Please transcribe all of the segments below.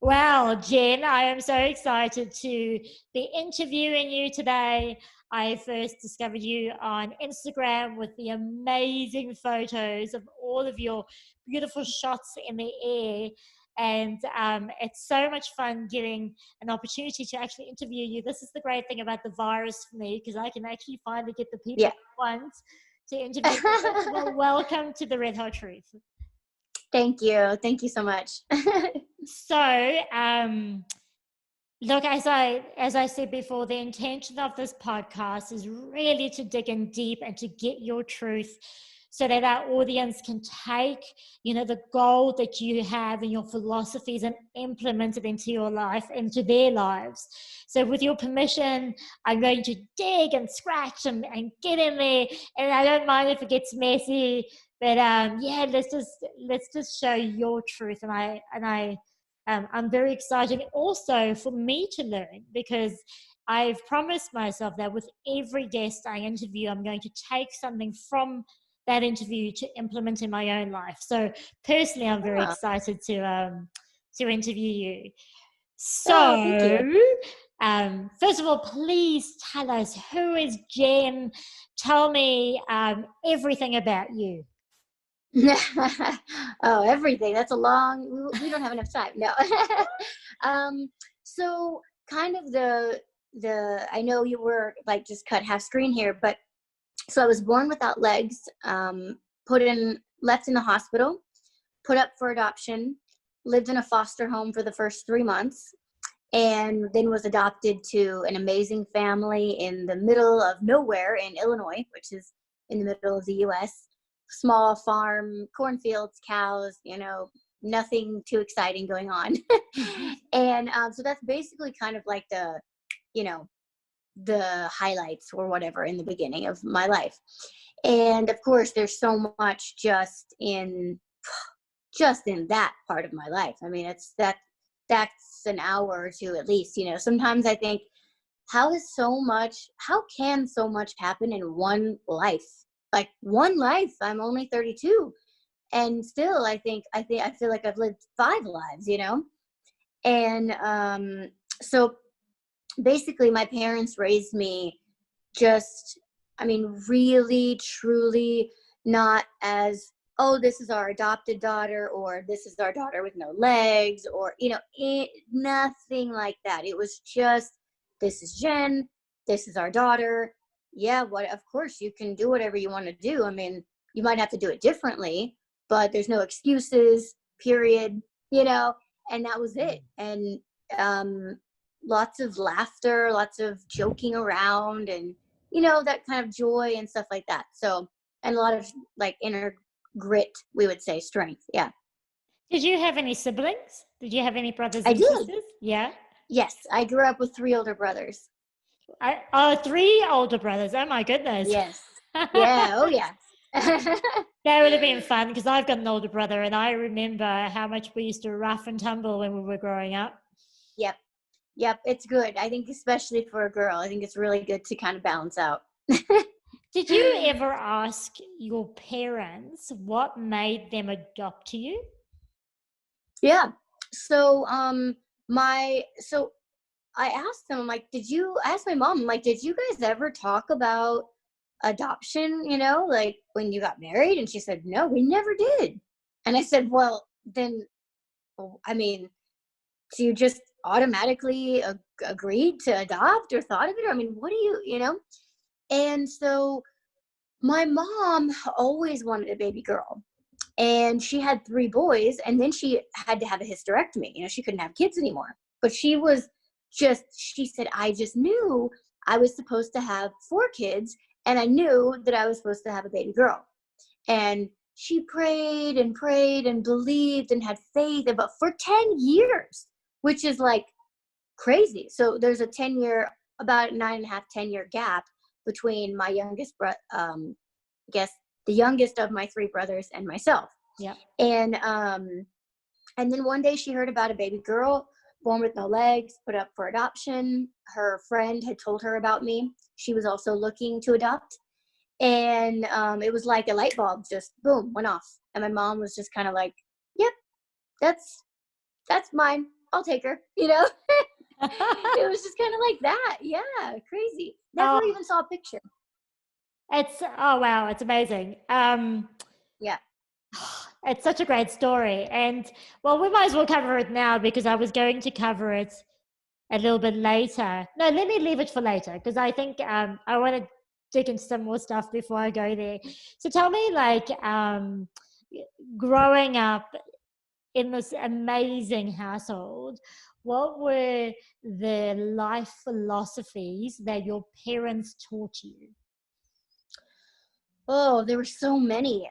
Well, Jen, I am so excited to be interviewing you today. I first discovered you on Instagram with the amazing photos of all of your beautiful shots in the air. And it's so much fun getting an opportunity to actually interview you. This is the great thing about the virus for me, because I can actually finally get the people Yeah. I want to interview. Well, welcome to the Red Hot Truth. Thank you. Thank you so much. So, look, as I said before, the intention of this podcast is really to dig in deep and to get your truth, so that our audience can take, the gold that you have in your philosophies and implement it into your life, into their lives. So, with your permission, I'm going to dig and scratch and get in there, and I don't mind if it gets messy. But yeah, let's just show your truth, and I'm very excited also for me to learn, because I've promised myself that with every guest I interview, I'm going to take something from that interview to implement in my own life. So personally, I'm very excited to interview you. Oh, thank So, you. first of all, please tell us, who is Jen? Tell me everything about you. Oh, everything. That's a long. We don't have enough time. No. So kind of the. I know you were like just cut half screen here, but so I was born without legs. Left in the hospital, put up for adoption, lived in a foster home for the first 3 months, and then was adopted to an amazing family in the middle of nowhere in Illinois, which is in the middle of the U.S. Small farm, cornfields, cows, nothing too exciting going on. And so that's basically kind of like you know, the highlights or whatever in the beginning of my life. And of course, there's so much just in that part of my life. I mean, that's an hour or two at least. Sometimes I think, how can so much happen in one life? Like one life. I'm only 32, and still I feel like I've lived 5 lives. And so basically my parents raised me just, I mean, really truly not as, oh, this is our adopted daughter, or this is our daughter with no legs, or nothing like that. It was just, this is Jen, this is our daughter. Yeah, of course you can do whatever you want to do. I mean, you might have to do it differently, but there's no excuses, period. And that was it. And lots of laughter, lots of joking around, and that kind of joy and stuff like that. So, and a lot of like inner grit, we would say, strength. Yeah. Did you have any siblings? Did you have any brothers I and did. sisters? Yeah. Yes, I grew up with 3 older brothers. 3 older brothers. Oh my goodness. Yes. Yeah. Oh yeah. That would have been fun, because I've got an older brother, and I remember how much we used to rough and tumble when we were growing up. Yep. It's good. I think especially for a girl, I think it's really good to kind of balance out. Did you ever ask your parents what made them adopt you? Yeah. So I asked them, I'm like, I asked my mom, I'm like, did you guys ever talk about adoption, like when you got married? And she said, no, we never did. And I said, well, then, I mean, so you just automatically agreed to adopt, or thought of it? Or, I mean, what do you? And so my mom always wanted a baby girl, and she had 3 boys, and then she had to have a hysterectomy. She couldn't have kids anymore. But she said, I just knew I was supposed to have 4 kids, and I knew that I was supposed to have a baby girl. And she prayed and prayed and believed and had faith, but for 10 years, which is like crazy. So there's a 10-year, about 9.5, 10-year gap between my youngest I guess the youngest of my 3 brothers and myself. Yeah. And then one day she heard about a baby girl born with no legs, put up for adoption. Her friend had told her about me. She was also looking to adopt. And it was like a light bulb just boom went off. And my mom was just kind of like, yep, that's mine. I'll take her, you know? It was just kind of like that. Yeah, crazy. Never Oh, even saw a picture. oh wow, it's amazing. Yeah. It's such a great story. And well, we might as well cover it now because I was going to cover it a little bit later. No, let me leave it for later because I think I want to dig into some more stuff before I go there. So tell me, like, growing up in this amazing household, what were the life philosophies that your parents taught you? Oh, there were so many.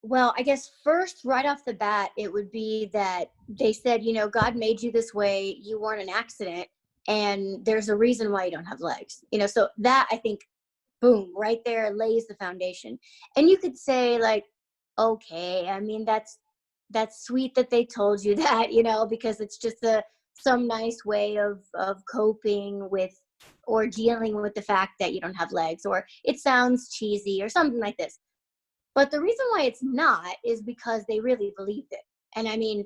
Well, I guess first, right off the bat, it would be that they said, you know, God made you this way. You weren't an accident, and there's a reason why you don't have legs. You know, so that I think, boom, right there lays the foundation. And you could say like, okay, I mean that's sweet that they told you that, you know, because it's just some nice way of coping with or dealing with the fact that you don't have legs, or it sounds cheesy or something like this. But the reason why it's not is because they really believed it. And I mean,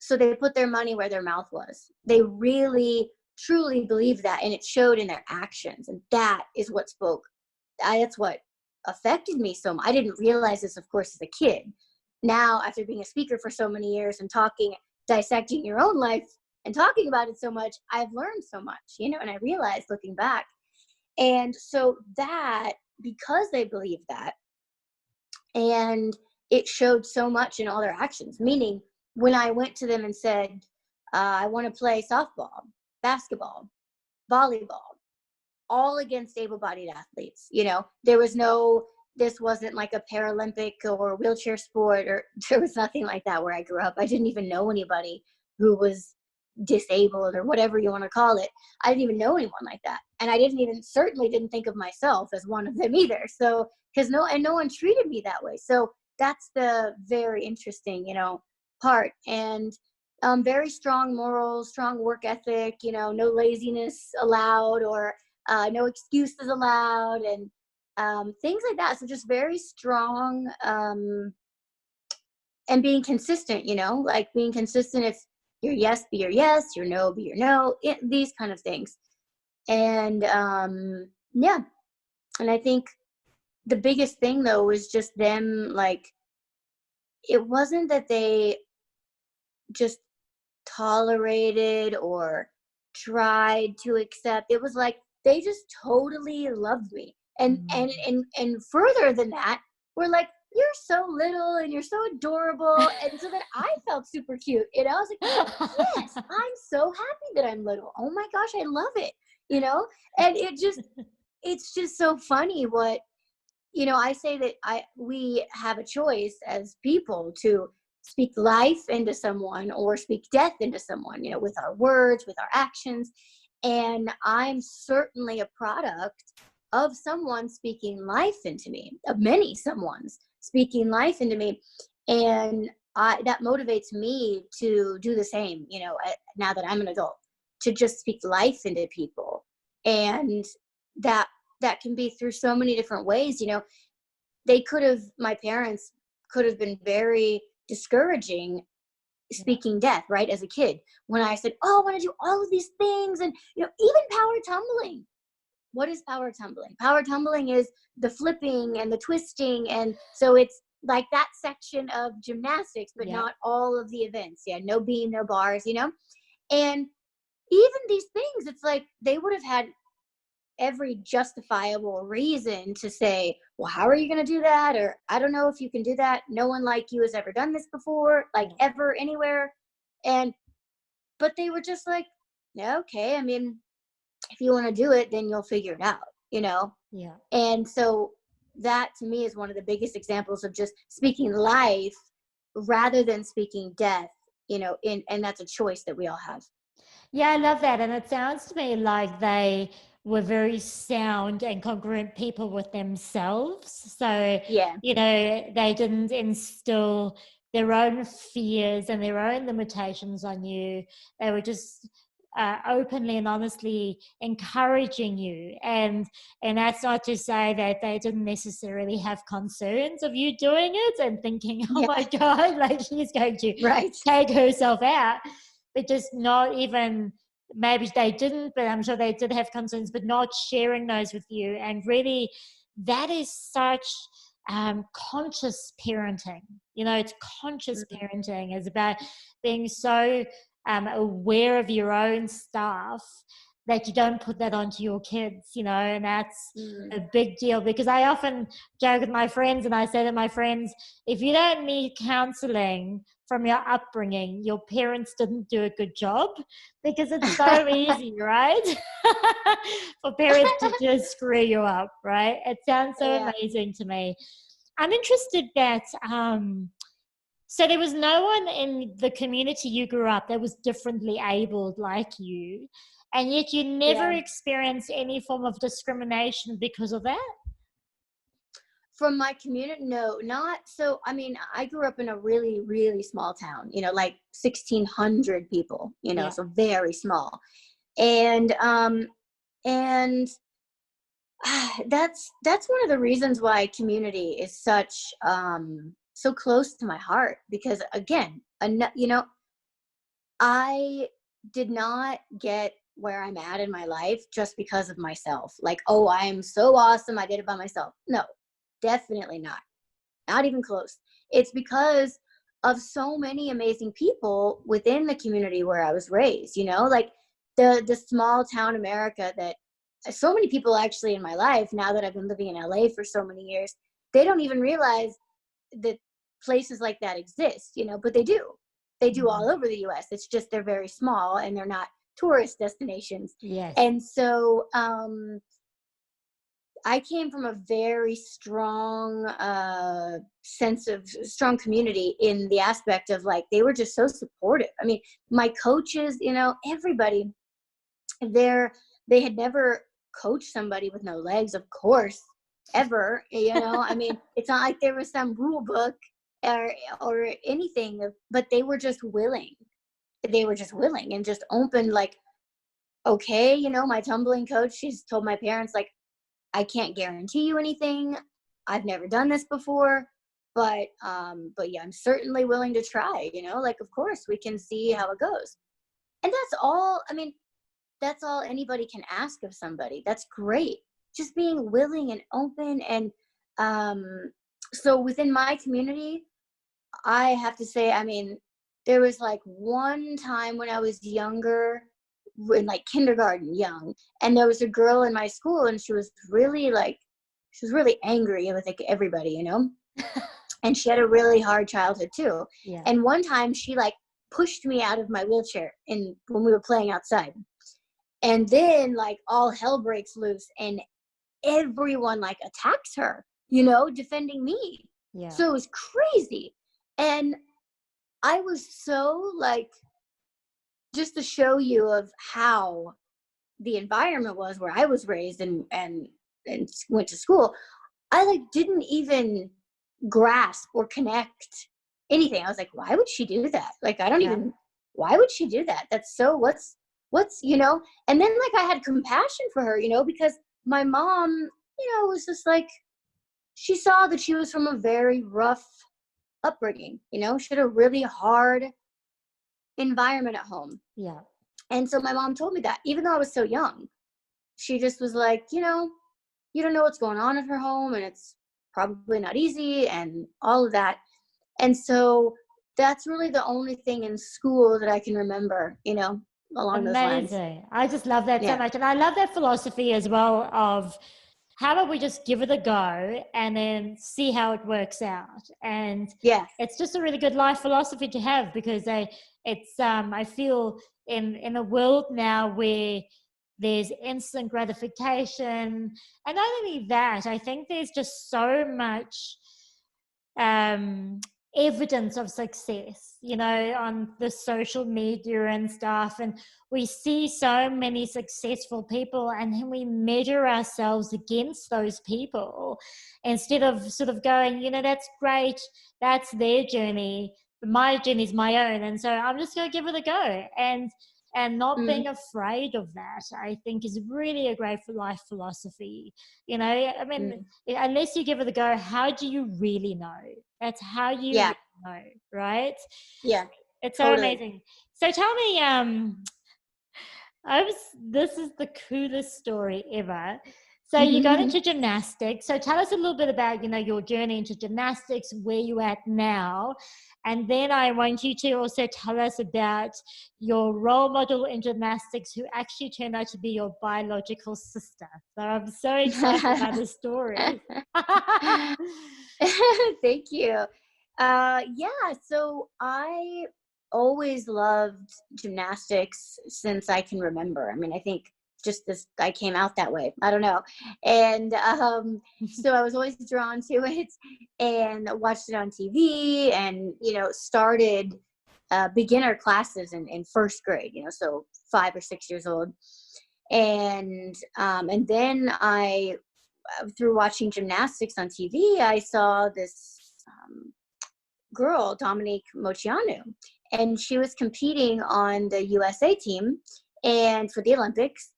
so they put their money where their mouth was. They really truly believed that, and it showed in their actions. And that is what spoke. That's what affected me so much. I didn't realize this, of course, as a kid. Now, after being a speaker for so many years and talking, dissecting your own life and talking about it so much, I've learned so much, you know, and I realized looking back. And so that, because they believed that, and it showed so much in all their actions, meaning when I went to them and said, I want to play softball, basketball, volleyball, all against able-bodied athletes. You know, there was this wasn't like a Paralympic or wheelchair sport, or there was nothing like that where I grew up. I didn't even know anybody who was disabled or whatever you want to call it. I didn't even know anyone like that. And I certainly didn't think of myself as one of them either. So, because no one treated me that way. So that's the very interesting, you know, part. And very strong morals, strong work ethic, you know, no laziness allowed, or no excuses allowed, and things like that. So just very strong, and being consistent, you know, like being consistent. If your yes be your yes, your no be your no, these kind of things. And yeah, and I think the biggest thing though was just them, like, it wasn't that they just tolerated or tried to accept. It was like they just totally loved me. And and further than that, we're like, you're so little and you're so adorable. And so then I felt super cute. And I was like, yes, I'm so happy that I'm little. Oh my gosh, I love it. You know? And it's just so funny what, you know, I say that we have a choice as people to speak life into someone or speak death into someone, you know, with our words, with our actions. And I'm certainly a product of someone speaking life into me, of many someone's speaking life into me. And that motivates me to do the same, you know, now that I'm an adult, to just speak life into people. And that can be through so many different ways. You know, my parents could have been very discouraging speaking death, right, as a kid, when I said, oh, I want to do all of these things. And, you know, even power tumbling. What is power tumbling? Power tumbling is the flipping and the twisting. And so it's like that section of gymnastics, but not all of the events. Yeah, no beam, no bars, you know? And even these things, it's like they would have had every justifiable reason to say, well, how are you going to do that? Or I don't know if you can do that. No one like you has ever done this before, like ever, anywhere. But they were just like, yeah, okay. I mean, if you want to do it, then you'll figure it out, you know? Yeah. And so that to me is one of the biggest examples of just speaking life rather than speaking death, you know, and that's a choice that we all have. Yeah, I love that. And it sounds to me like they were very sound and congruent people with themselves. So, Yeah. you know, they didn't instill their own fears and their own limitations on you. They were just openly and honestly encouraging you. And that's not to say that they didn't necessarily have concerns of you doing it and thinking, oh my God, like she's going to Right. take herself out. but just not even, maybe they didn't, but I'm sure they did have concerns, but not sharing those with you. And really, that is such conscious parenting. It's conscious parenting. It's about being so aware of your own stuff that you don't put that onto your kids, and that's a big deal. Because I often joke with my friends and I say to my friends, if you don't need counseling from your upbringing, your parents didn't do a good job, because it's so easy, right? For parents to just screw you up, right? It sounds so amazing to me. I'm interested that, so there was no one in the community you grew up that was differently abled like you, and yet you never experienced any form of discrimination because of that? From my community, no, not so. I mean, I grew up in a really, really small town, like 1,600 people, so very small. And that's one of the reasons why community is such so close to my heart, because again, I did not get where I'm at in my life just because of myself. Like, oh, I'm so awesome, I did it by myself. No, definitely not even close. It's because of so many amazing people within the community where I was raised, like the small town America, that so many people actually in my life, now that I've been living in LA for so many years, they don't even realize that places like that exist, but they do. They do all over the US. It's just they're very small and they're not tourist destinations. Yes. And so I came from a very strong sense of strong community, in the aspect of, like, they were just so supportive. I mean, my coaches, everybody there, they had never coached somebody with no legs, of course, ever. I mean, it's not like there was some rule book or anything, but they were just willing. They were just willing and just open, like, okay, my tumbling coach, she's told my parents, like, I can't guarantee you anything. I've never done this before, but yeah, I'm certainly willing to try, like, of course, we can see how it goes. And that's all, I mean, that's all anybody can ask of somebody. That's great. Just being willing and open. And so within my community, I have to say, I mean, there was like one time when I was younger, in like kindergarten, young, and there was a girl in my school, and she was really angry with, like, everybody, and she had a really hard childhood too. Yeah. And one time she, like, pushed me out of my wheelchair when we were playing outside. And then, like, all hell breaks loose and everyone, like, attacks her, defending me. Yeah. So it was crazy. And I was so, like, just to show you of how the environment was where I was raised and went to school, I, like, didn't even grasp or connect anything. I was like, why would she do that? Like, I don't even, why would she do that? That's so, what's, and then, like, I had compassion for her, because my mom, was just like, she saw that she was from a very rough upbringing, she had a really hard environment at home. Yeah. And so my mom told me that, even though I was so young, she just was like, you don't know what's going on at her home, and it's probably not easy and all of that. And so that's really the only thing in school that I can remember, along those lines. Amazing. I just love that so much. And I love that philosophy as well of, how about we just give it a go and then see how it works out? And it's just a really good life philosophy to have, because I feel in a world now where there's instant gratification, and not only that, I think there's just so much evidence of success, on the social media and stuff. And we see so many successful people, and then we measure ourselves against those people instead of sort of going, that's great, that's their journey, but my journey is my own. And so I'm just going to give it a go. And not being afraid of that, I think, is really a great life philosophy. I mean, unless you give it a go, how do you really know? That's how you really know, right? Yeah. It's totally. so amazing. So tell me, this is the coolest story ever. So you got into gymnastics. So tell us a little bit about, your journey into gymnastics, where you're at now. And then I want you to also tell us about your role model in gymnastics who actually turned out to be your biological sister. So I'm so excited about this story. Thank you. Yeah, so I always loved gymnastics since I can remember. I mean, I think just this, I came out that way. I don't know. And so I was always drawn to it and watched it on TV and, started beginner classes in first grade, so 5 or 6 years old. And then through watching gymnastics on TV, I saw this girl, Dominique Moceanu, and she was competing on the USA team and for the Olympics.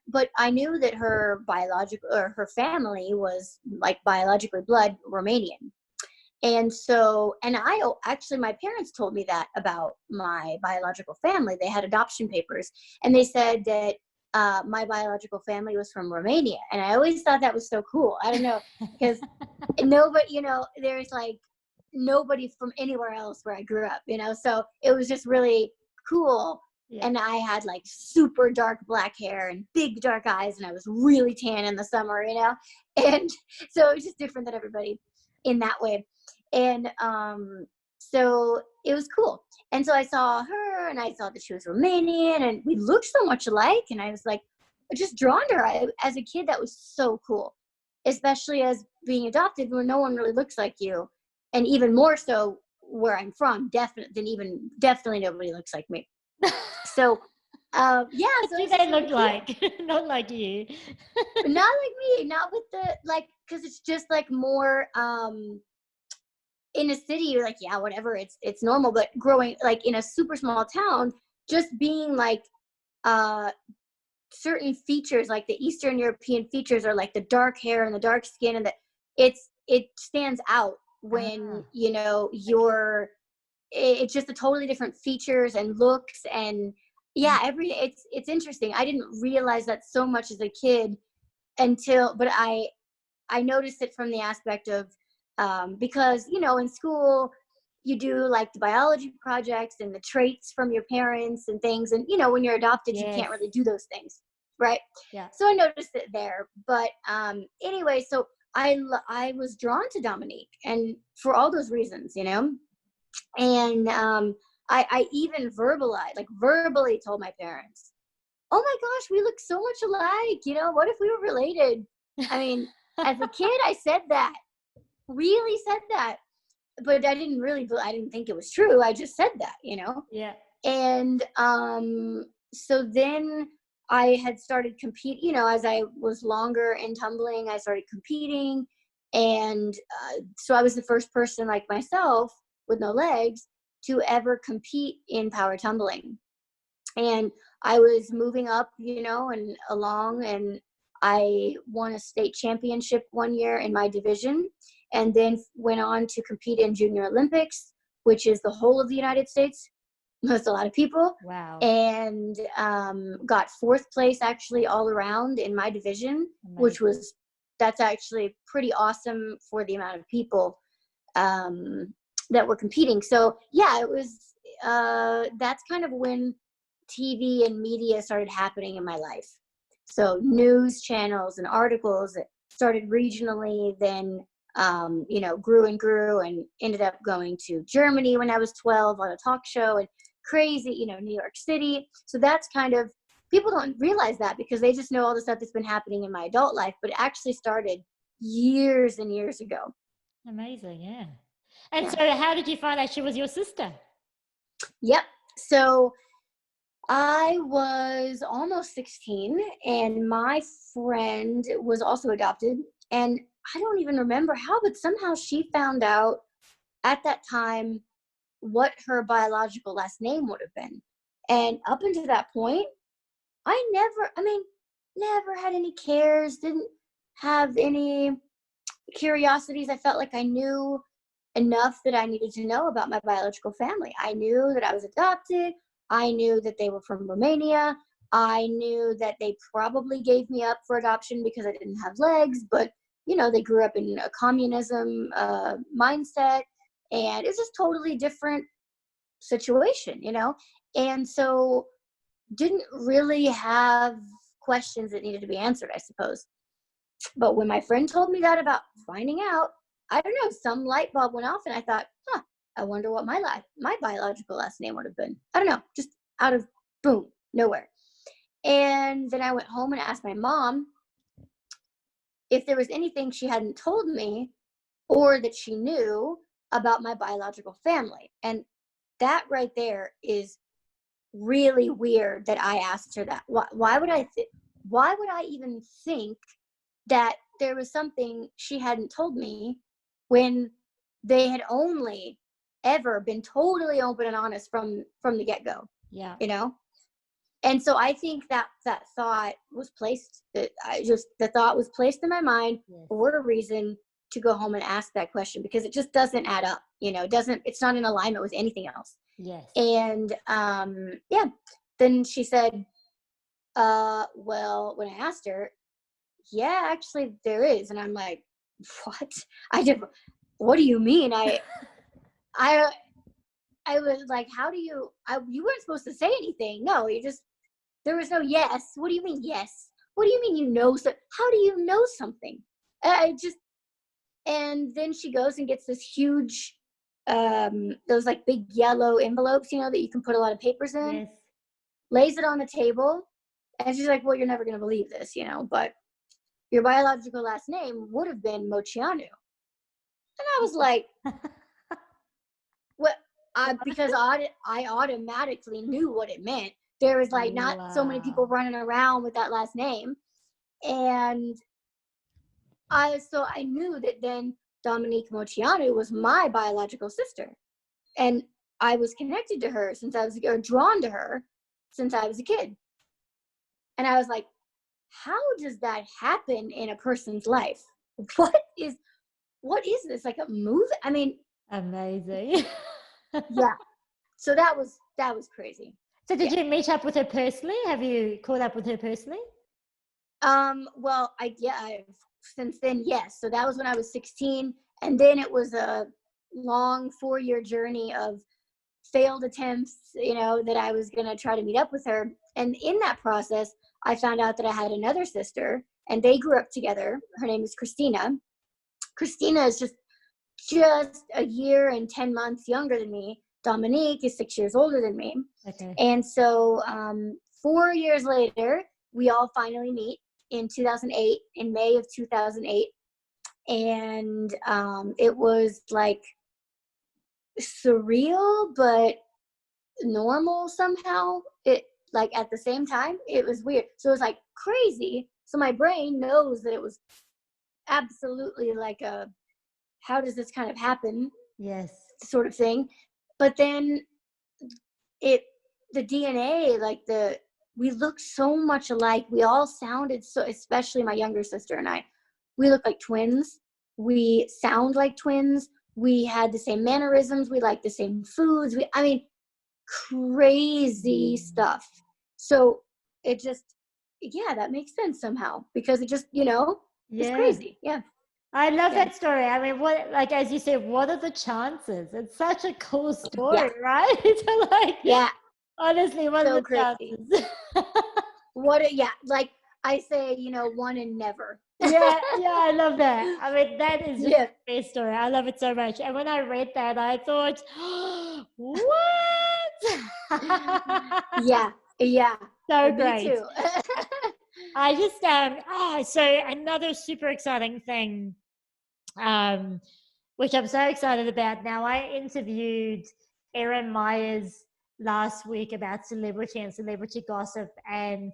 But I knew that her her family was like biologically blood Romanian. And so, actually, my parents told me that about my biological family. They had adoption papers, and they said that my biological family was from Romania. And I always thought that was so cool. I don't know, because nobody, there's like nobody from anywhere else where I grew up, so it was just really cool. Yeah. And I had like super dark black hair and big dark eyes, and I was really tan in the summer, and so it was just different than everybody in that way. And so it was cool. And so I saw her and I saw that she was Romanian and we looked so much alike. And I was like, just drawn to her. As a kid, that was so cool, especially as being adopted where no one really looks like you. And even more so where I'm from, definitely nobody looks like me. So, yeah. What do they look like? Not like you. Not like me, not with because it's just like more, in a city, you're like, yeah, whatever, it's normal. But growing like in a super small town, just being like certain features, like the Eastern European features, are like the dark hair and the dark skin, and it stands out when it's just a totally different features and looks. And yeah, it's interesting. I didn't realize that so much as a kid but I noticed it from the aspect of because in school you do like the biology projects and the traits from your parents and things, and when you're adopted, yes, you can't really do those things, right? Yeah. So I noticed it there. But anyway, so I was drawn to Dominique, and for all those reasons, and I even verbally told my parents, oh my gosh, we look so much alike, what if we were related? I mean, as a kid, I said that, really said that, but I didn't think it was true. I just said that, Yeah. And so then I had started competing, as I was longer in tumbling, I started competing. And so I was the first person like myself with no legs to ever compete in power tumbling. And I was moving up, and along, and I won a state championship one year in my division, and then went on to compete in Junior Olympics, which is the whole of the United States. That's a lot of people. Wow. And got 4th place actually all around in my division. Amazing. That's actually pretty awesome for the amount of people that were competing. So yeah, it was, that's kind of when TV and media started happening in my life. So news channels and articles that started regionally, then grew and grew, and ended up going to Germany when I was 12 on a talk show, and crazy, New York City. So that's kind of, people don't realize that because they just know all the stuff that's been happening in my adult life, but it actually started years and years ago. Amazing, yeah. And yeah. So how did you find out she was your sister? Yep. So I was almost 16, and my friend was also adopted, and I don't even remember how, but somehow she found out at that time what her biological last name would have been. And up until that point, I never had any cares, didn't have any curiosities. I felt like I knew enough that I needed to know about my biological family. I knew that I was adopted. I knew that they were from Romania. I knew that they probably gave me up for adoption because I didn't have legs, but they grew up in a communism mindset, and it's just totally different situation, and so didn't really have questions that needed to be answered, I suppose. But when my friend told me that about finding out, I don't know, some light bulb went off, and I thought, I wonder what my biological last name would have been. I don't know, just out of boom, nowhere. And then I went home and asked my mom if there was anything she hadn't told me or that she knew about my biological family. And that right there is really weird that I asked her that. Why would I even think that there was something she hadn't told me when they had only ever been totally open and honest from the get-go? Yeah. And so I think that thought was placed, the thought was placed in my mind for a reason, to go home and ask that question, because it just doesn't add up. It's not in alignment with anything else. Yes. And then she said, well, when I asked her, yeah, actually there is. And I'm like, what? What do you mean? I was like, you weren't supposed to say anything. No, there was no yes. What do you mean yes? What do you mean you know? How do you know something? And then she goes and gets this huge, those like big yellow envelopes, that you can put a lot of papers in. Yes. Lays it on the table, and she's like, well, you're never going to believe this, but your biological last name would have been Mochianu. And I was like, what? Because I automatically knew what it meant. There was like not so many people running around with that last name. And I knew that then Dominique Mochianu was my biological sister. And I was connected to her or drawn to her since I was a kid. And I was like, how does that happen in a person's life? What is this, like a movie? I mean, amazing. Yeah. So that was crazy. So did you meet up with her personally? Have you caught up with her personally? Well, since then, yes. So that was when I was 16. And then it was a long 4-year journey of failed attempts, that I was going to try to meet up with her. And in that process, I found out that I had another sister, and they grew up together. Her name is Christina. Christina is just a year and 10 months younger than me. Dominique is 6 years older than me. Okay. And so 4 years later, we all finally meet in 2008, in May of 2008. And it was like surreal, but normal somehow. It like at the same time, it was weird. So it was like crazy. So my brain knows that it was absolutely like how does this kind of happen? Yes. Sort of thing. But then the DNA, we looked so much alike. We all sounded so, especially my younger sister and I, we look like twins. We sound like twins. We had the same mannerisms. We liked the same foods. Crazy stuff. So it just, that makes sense somehow, because it just, it's crazy. Yeah. I love that story. I mean, as you said, what are the chances? It's such a cool story, right? Honestly, what are the chances? Like I say, one in never. Yeah, I love that. I mean, that is just the best story. I love it so much. And when I read that, I thought, what? Yeah. So me great. Too. I just, so another super exciting thing, which I'm so excited about. Now, I interviewed Erin Myers last week about celebrity and celebrity gossip, and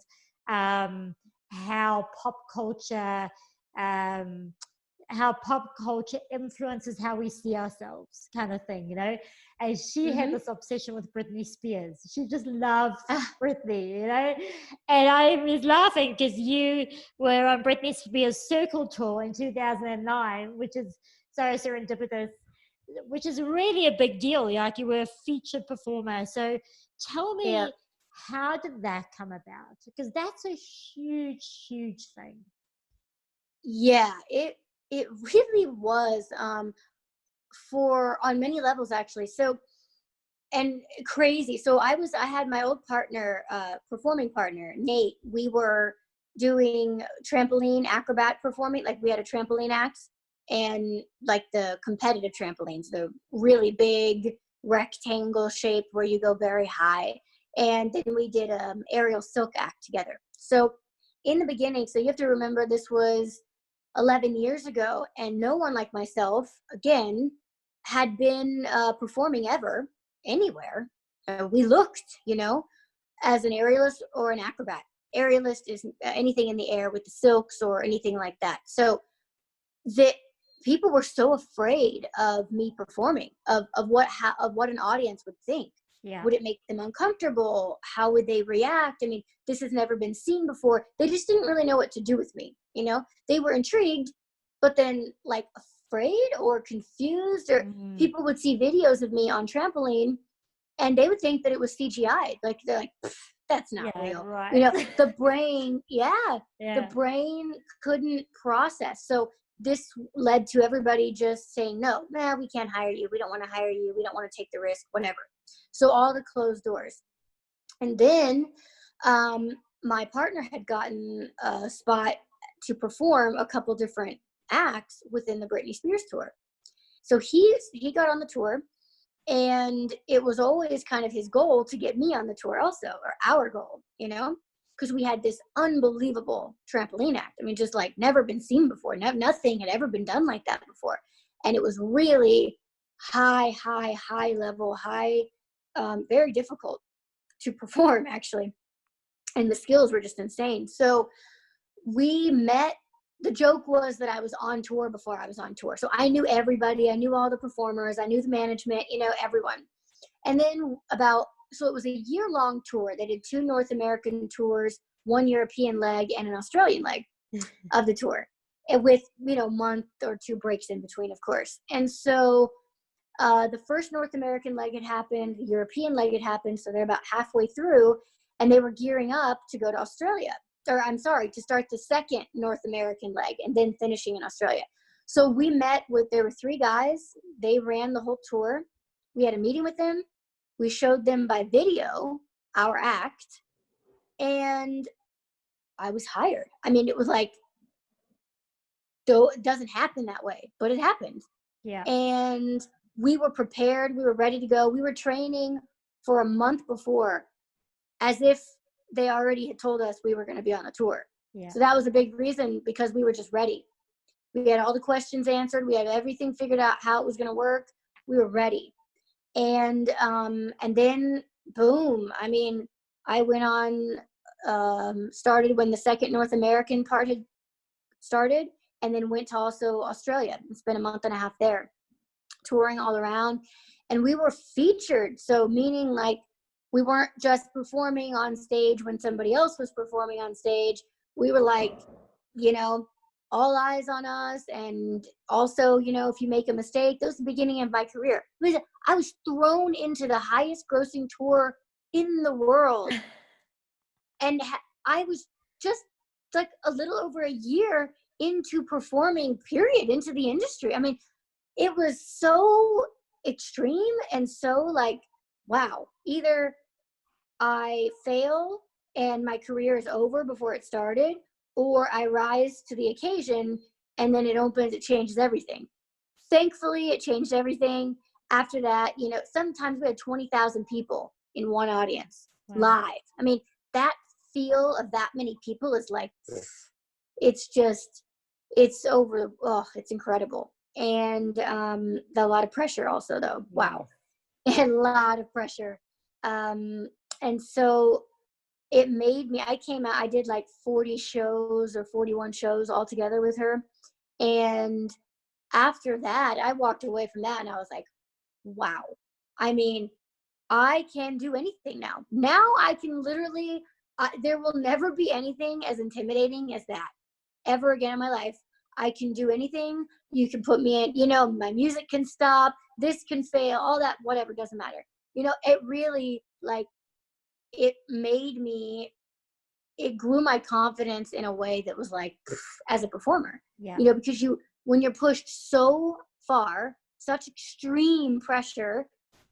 how pop culture influences how we see ourselves, kind of thing, and she had this obsession with Britney Spears. She just loves Britney, and I was laughing because you were on Britney Spears Circle Tour in 2009, which is so serendipitous. which is really a big deal. Like, you were a featured performer. So tell Yeah. me, how did that come about? Because that's a huge, huge thing. Yeah, it really was, for on many levels actually. So, and crazy. So I had my old partner, performing partner, Nate. We were doing trampoline acrobat performing. Like, we had a trampoline act, and like the competitive trampolines, the really big rectangle shape where you go very high. And then we did aerial silk act together. So in the beginning, so you have to remember this was 11 years ago, and no one like myself, again, had been performing ever anywhere. We looked, as an aerialist or an acrobat. Aerialist is anything in the air with the silks or anything like that. So that people were so afraid of me performing, of what an audience would think. Yeah. Would it make them uncomfortable? How would they react? I mean, this has never been seen before. They just didn't really know what to do with me. They were intrigued, but then like afraid or confused, or people would see videos of me on trampoline and they would think that it was CGI. Like, they're like, that's not real. Right. The brain, Yeah. the brain couldn't process. So this led to everybody just saying, no, we can't hire you. We don't want to hire you. We don't want to take the risk, whatever. So all the closed doors. And then my partner had gotten a spot to perform a couple different acts within the Britney Spears tour. So he got on the tour, and it was always kind of his goal to get me on the tour also, or our goal, because we had this unbelievable trampoline act. I mean, just like never been seen before. Nothing had ever been done like that before. And it was really high level, very difficult to perform, actually. And the skills were just insane. So we met. The joke was that I was on tour before I was on tour. So I knew everybody. I knew all the performers. I knew the management, everyone. And then so it was a year-long tour. They did 2 North American tours, 1 European leg, and an Australian leg of the tour. And with, month or 2 breaks in between, of course. And so the first North American leg had happened, the European leg had happened. So they're about halfway through, and they were gearing up to go to Australia. To start the second North American leg and then finishing in Australia. So we met there were 3 guys. They ran the whole tour. We had a meeting with them. We showed them by video our act, and I was hired. I mean, it was like, though it doesn't happen that way, but it happened. Yeah. And we were prepared. We were ready to go. We were training for a month before, as if they already had told us we were going to be on a tour. Yeah. So that was a big reason, because we were just ready. We had all the questions answered. We had everything figured out, how it was going to work. We were ready. And then boom, I mean, I went on, started when the second North American part had started, and then went to also Australia and spent a month and a half there touring all around. And we were featured. So meaning, like, we weren't just performing on stage when somebody else was performing on stage. We were like, all eyes on us. And also, if you make a mistake, that was the beginning of my career. I was thrown into the highest grossing tour in the world. And I was just like a little over a year into performing, period, into the industry. I mean, it was so extreme and so like, wow, either I fail and my career is over before it started, or I rise to the occasion and then it changes everything. Thankfully, it changed everything. After that, sometimes we had 20,000 people in one audience live. I mean, that feel of that many people is like, it's over. Oh, it's incredible. And a lot of pressure also, though. Wow. And a lot of pressure. And so it made me, I came out, I did like 40 shows or 41 shows all together with her. And after that, I walked away from that and I was like, wow. I mean, I can do anything now. Now I can literally, there will never be anything as intimidating as that ever again in my life. I can do anything. You can put me in, my music can stop, this can fail, all that, whatever, doesn't matter. It really, like, it made me, it grew my confidence in a way that was like, as a performer, Yeah. because when you're pushed so far, such extreme pressure,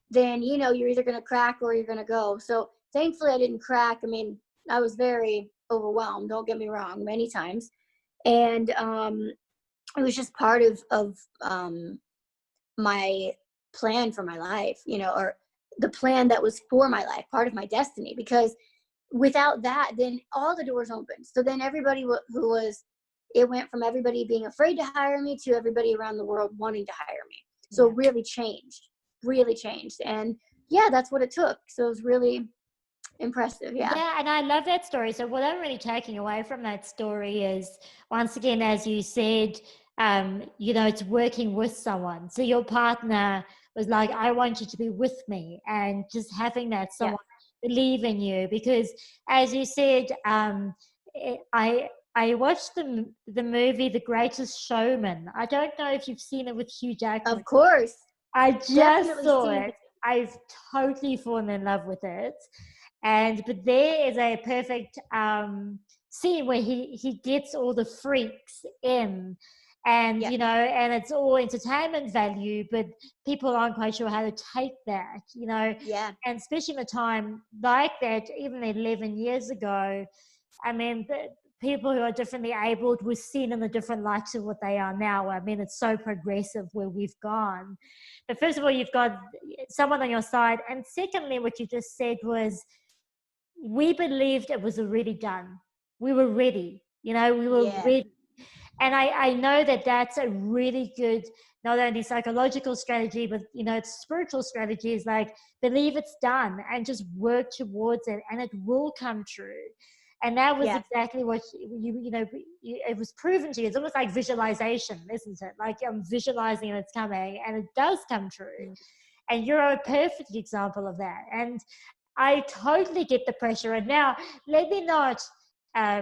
then, you're either going to crack or you're going to go. So thankfully I didn't crack. I mean, I was very overwhelmed, don't get me wrong, many times. And it was just part of my plan for my life, or the plan that was for my life, part of my destiny, because without that, then all the doors opened. So then everybody it went from everybody being afraid to hire me to everybody around the world wanting to hire me. So it really changed. And yeah, that's what it took. So it was really impressive. Yeah. Yeah, and I love that story. So what I'm really taking away from that story is, once again, as you said, it's working with someone. So your partner was like, I want you to be with me, and just having that someone believe in you. Because as you said, I watched the movie The Greatest Showman. I don't know if you've seen it with Hugh Jackman. Of course. I just Definitely saw seen it. I've totally fallen in love with it. But there is a perfect scene where he gets all the freaks in, and and it's all entertainment value, but people aren't quite sure how to take that, and especially in a time like that, even 11 years ago. I mean, people who are differently abled were seen in a different light to what they are now. I mean, it's so progressive where we've gone. But first of all, you've got someone on your side, and secondly, what you just said was, we believed it was already done. We were ready. We were ready. And I know that that's a really good, not only psychological strategy, but, it's spiritual strategy, is like, believe it's done and just work towards it, and it will come true. And that was exactly what it was proven to you. It's almost like visualization, isn't it? Like, I'm visualizing it's coming, and it does come true. And you're a perfect example of that. And I totally get the pressure. And now, let me not, I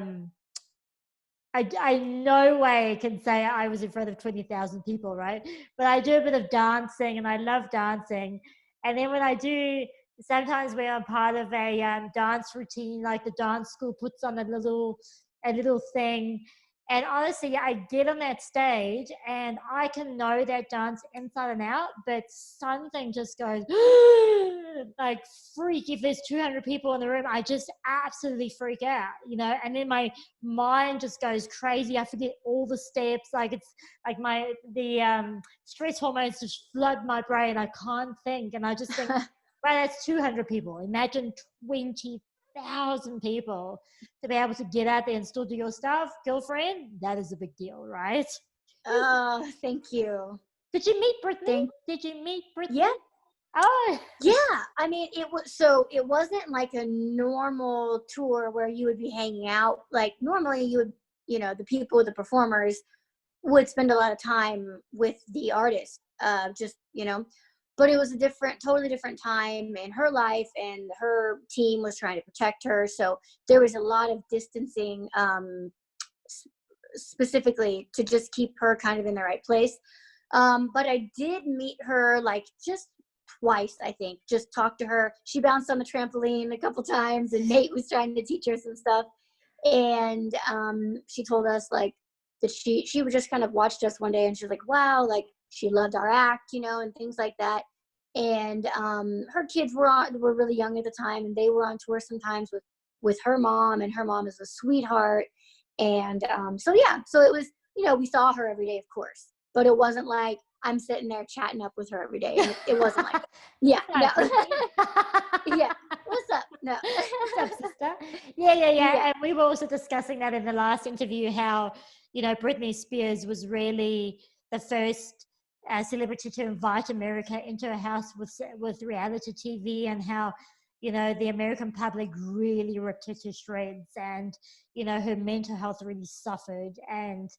no way can say I was in front of 20,000 people, right? But I do a bit of dancing, and I love dancing. And then when I do, sometimes when I'm part of a dance routine, like the dance school puts on a little thing. And honestly, I get on that stage and I can know that dance inside and out, but something just goes like freak. If there's 200 people in the room, I just absolutely freak out, and then my mind just goes crazy. I forget all the steps. Like, it's like the stress hormones just flood my brain. I can't think. And I just think, well, that's 200 people. Imagine 20,000 people to be able to get out there and still do your stuff, girlfriend. That is a big deal, right? Oh, thank you. Did you meet Brittany? Yeah. Oh, yeah. I mean, it wasn't like a normal tour where you would be hanging out. Like, normally you would, the performers would spend a lot of time with the artist, but it was a totally different time in her life, and her team was trying to protect her. So there was a lot of distancing, specifically to just keep her kind of in the right place. But I did meet her like just twice, I think. Just talked to her. She bounced on the trampoline a couple times, and Nate was trying to teach her some stuff. And she told us like that she would just kind of watched us one day, and she was like, wow, like she loved our act, and things like that. And her kids were really young at the time, and they were on tour sometimes with her mom, and her mom is a sweetheart. And so it was, we saw her every day, of course, but it wasn't like I'm sitting there chatting up with her every day. And it wasn't like that. Yeah. No. Yeah. What's up? No. What's up, sister? Yeah. And we were also discussing that in the last interview, how, Britney Spears was really the first celebrity to invite America into a house with reality TV, and how, the American public really ripped her to shreds, and, her mental health really suffered. And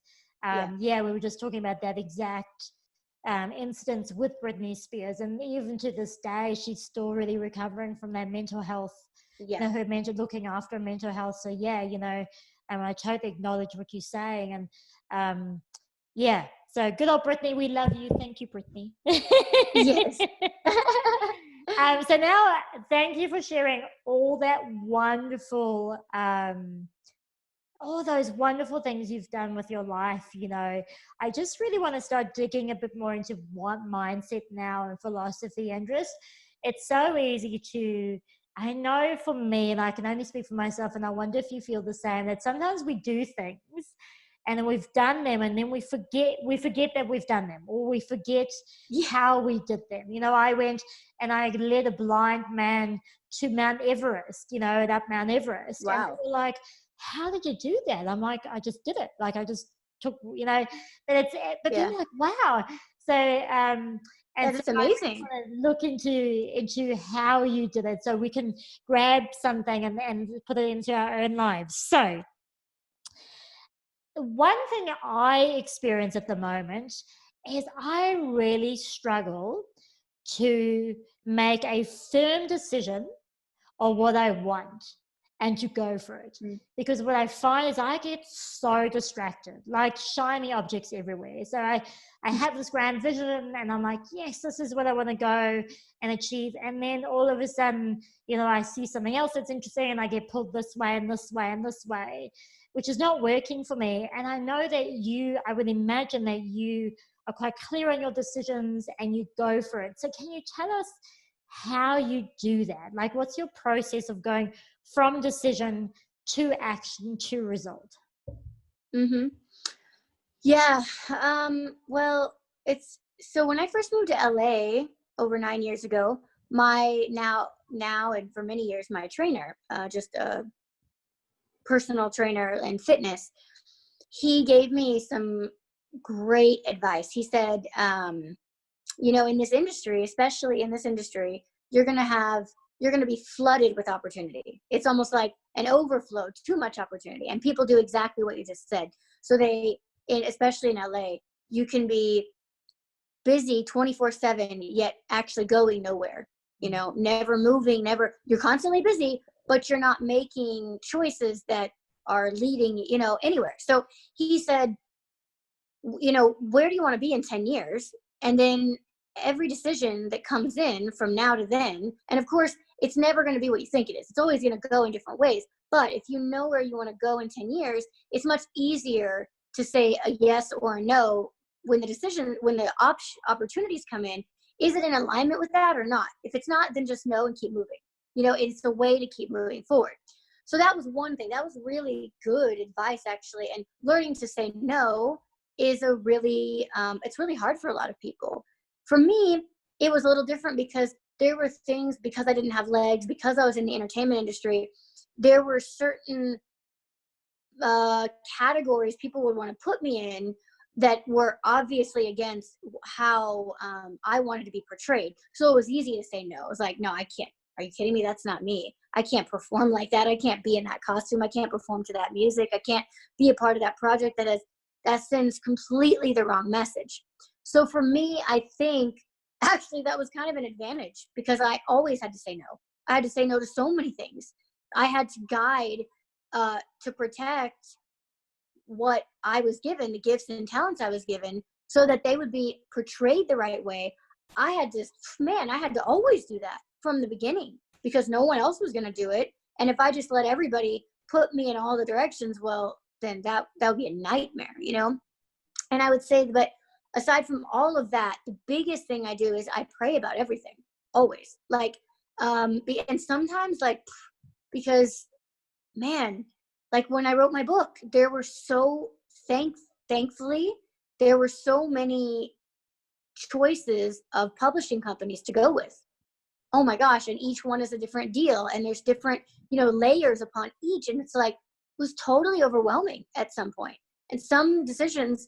we were just talking about that exact instance with Britney Spears, and even to this day, she's still really recovering from that mental health. Her looking after mental health. So I totally acknowledge what you're saying. And Yeah. So good old Brittany, we love you. Thank you, Brittany. Yes. So now, thank you for sharing all that wonderful, all those wonderful things you've done with your life. I just really want to start digging a bit more into what mindset now and philosophy, and just, it's so easy to, I know for me, and I can only speak for myself, and I wonder if you feel the same, that sometimes we do things and then we've done them, and then we forget that we've done them, or we forget how we did them. I went and I led a blind man to Mount Everest, up Mount Everest. Wow. And they were like, how did you do that? I'm like, I just did it. Like, I just took, but then like, wow. So, and that's so amazing. I look into how you did it, so we can grab something and put it into our own lives. So, one thing I experience at the moment is I really struggle to make a firm decision on what I want and to go for it. Because what I find is I get so distracted, like shiny objects everywhere. So I have this grand vision and I'm like, yes, this is what I want to go and achieve. And then all of a sudden, I see something else that's interesting and I get pulled this way and this way and this way, which is not working for me. And I know that I would imagine that you are quite clear on your decisions and you go for it. So can you tell us how you do that? Like, what's your process of going from decision to action to result? Yeah. Well, so when I first moved to LA over 9 years ago, my now and for many years my trainer, just a personal trainer in fitness, he gave me some great advice. He said, in this industry, especially in this industry, you're going to be flooded with opportunity. It's almost like an overflow, too much opportunity. And people do exactly what you just said. So especially in LA, you can be busy 24/7, yet actually going nowhere, never moving, you're constantly busy, but you're not making choices that are leading, anywhere. So he said, where do you want to be in 10 years? And then every decision that comes in from now to then, and of course, it's never going to be what you think it is. It's always going to go in different ways. But if you know where you want to go in 10 years, it's much easier to say a yes or a no when the opportunities come in. Is it in alignment with that or not? If it's not, then just no and keep moving. It's a way to keep moving forward. So that was one thing. That was really good advice, actually. And learning to say no is it's really hard for a lot of people. For me, it was a little different because there were things, because I didn't have legs, because I was in the entertainment industry, there were certain categories people would want to put me in that were obviously against how I wanted to be portrayed. So it was easy to say no. It was like, no, I can't. Are you kidding me? That's not me. I can't perform like that. I can't be in that costume. I can't perform to that music. I can't be a part of that project that sends completely the wrong message. So for me, I think actually that was kind of an advantage because I always had to say no. I had to say no to so many things. I had to guide to protect what I was given, the gifts and talents I was given, so that they would be portrayed the right way. I had to always do that from the beginning because no one else was going to do it. And if I just let everybody put me in all the directions, well, then that would be a nightmare, And I would say, but aside from all of that, the biggest thing I do is I pray about everything, always. Like, and sometimes, like, because, man, like when I wrote my book, there were thankfully, there were so many choices of publishing companies to go with. Oh my gosh, and each one is a different deal, and there's different, layers upon each, and it's like, it was totally overwhelming at some point. And some decisions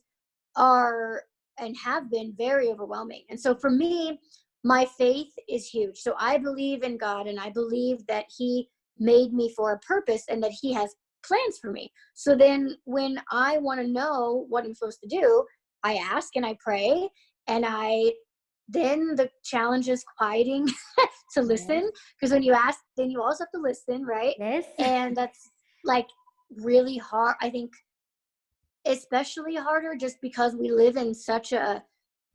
are and have been very overwhelming. And so for me, my faith is huge. So I believe in God, and I believe that He made me for a purpose and that He has plans for me. So then when I want to know what I'm supposed to do, I ask and I pray, and then the challenge is quieting to listen, because when you ask, then you also have to listen, right? Yes. And that's like really hard. I think especially harder just because we live in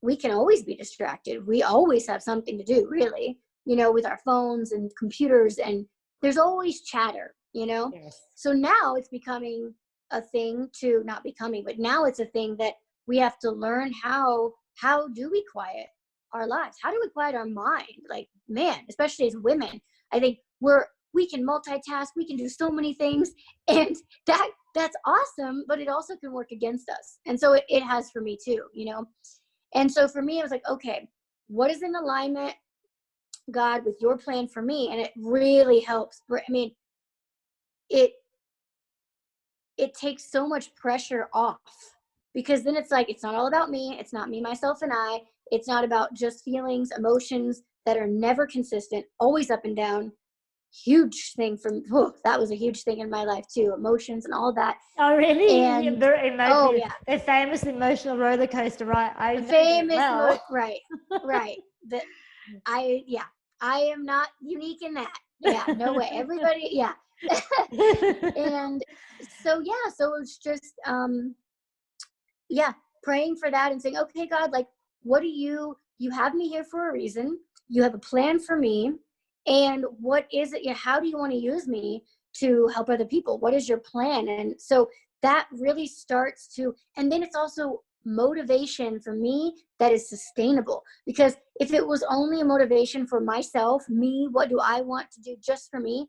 we can always be distracted. We always have something to do, really, with our phones and computers, and there's always chatter, Yes. So now it's becoming a thing to not becoming, but now it's a thing that we have to learn how do we quiet our lives? How do we quiet our mind? Like, man, especially as women, I think we can multitask, we can do so many things, and that's awesome, but it also can work against us. And so it has for me too, And so for me, it was like, okay, what is in alignment, God, with your plan for me? And it really helps. I mean, it takes so much pressure off, because then it's like, it's not all about me. It's not me, myself, and I. It's not about just feelings, emotions that are never consistent, always up and down. Huge thing that was a huge thing in my life too, emotions and all that. Oh, really? And Oh, yeah, the famous emotional roller coaster, right? I know that well. Right. That I am not unique in that. Yeah, no way. Everybody, yeah. And so it's just praying for that and saying, okay, God, like, what do you have me here for a reason? You have a plan for me. And what is it? How do you want to use me to help other people? What is your plan? And so that really starts to, and then it's also motivation for me that is sustainable. Because if it was only a motivation for myself, me, what do I want to do just for me,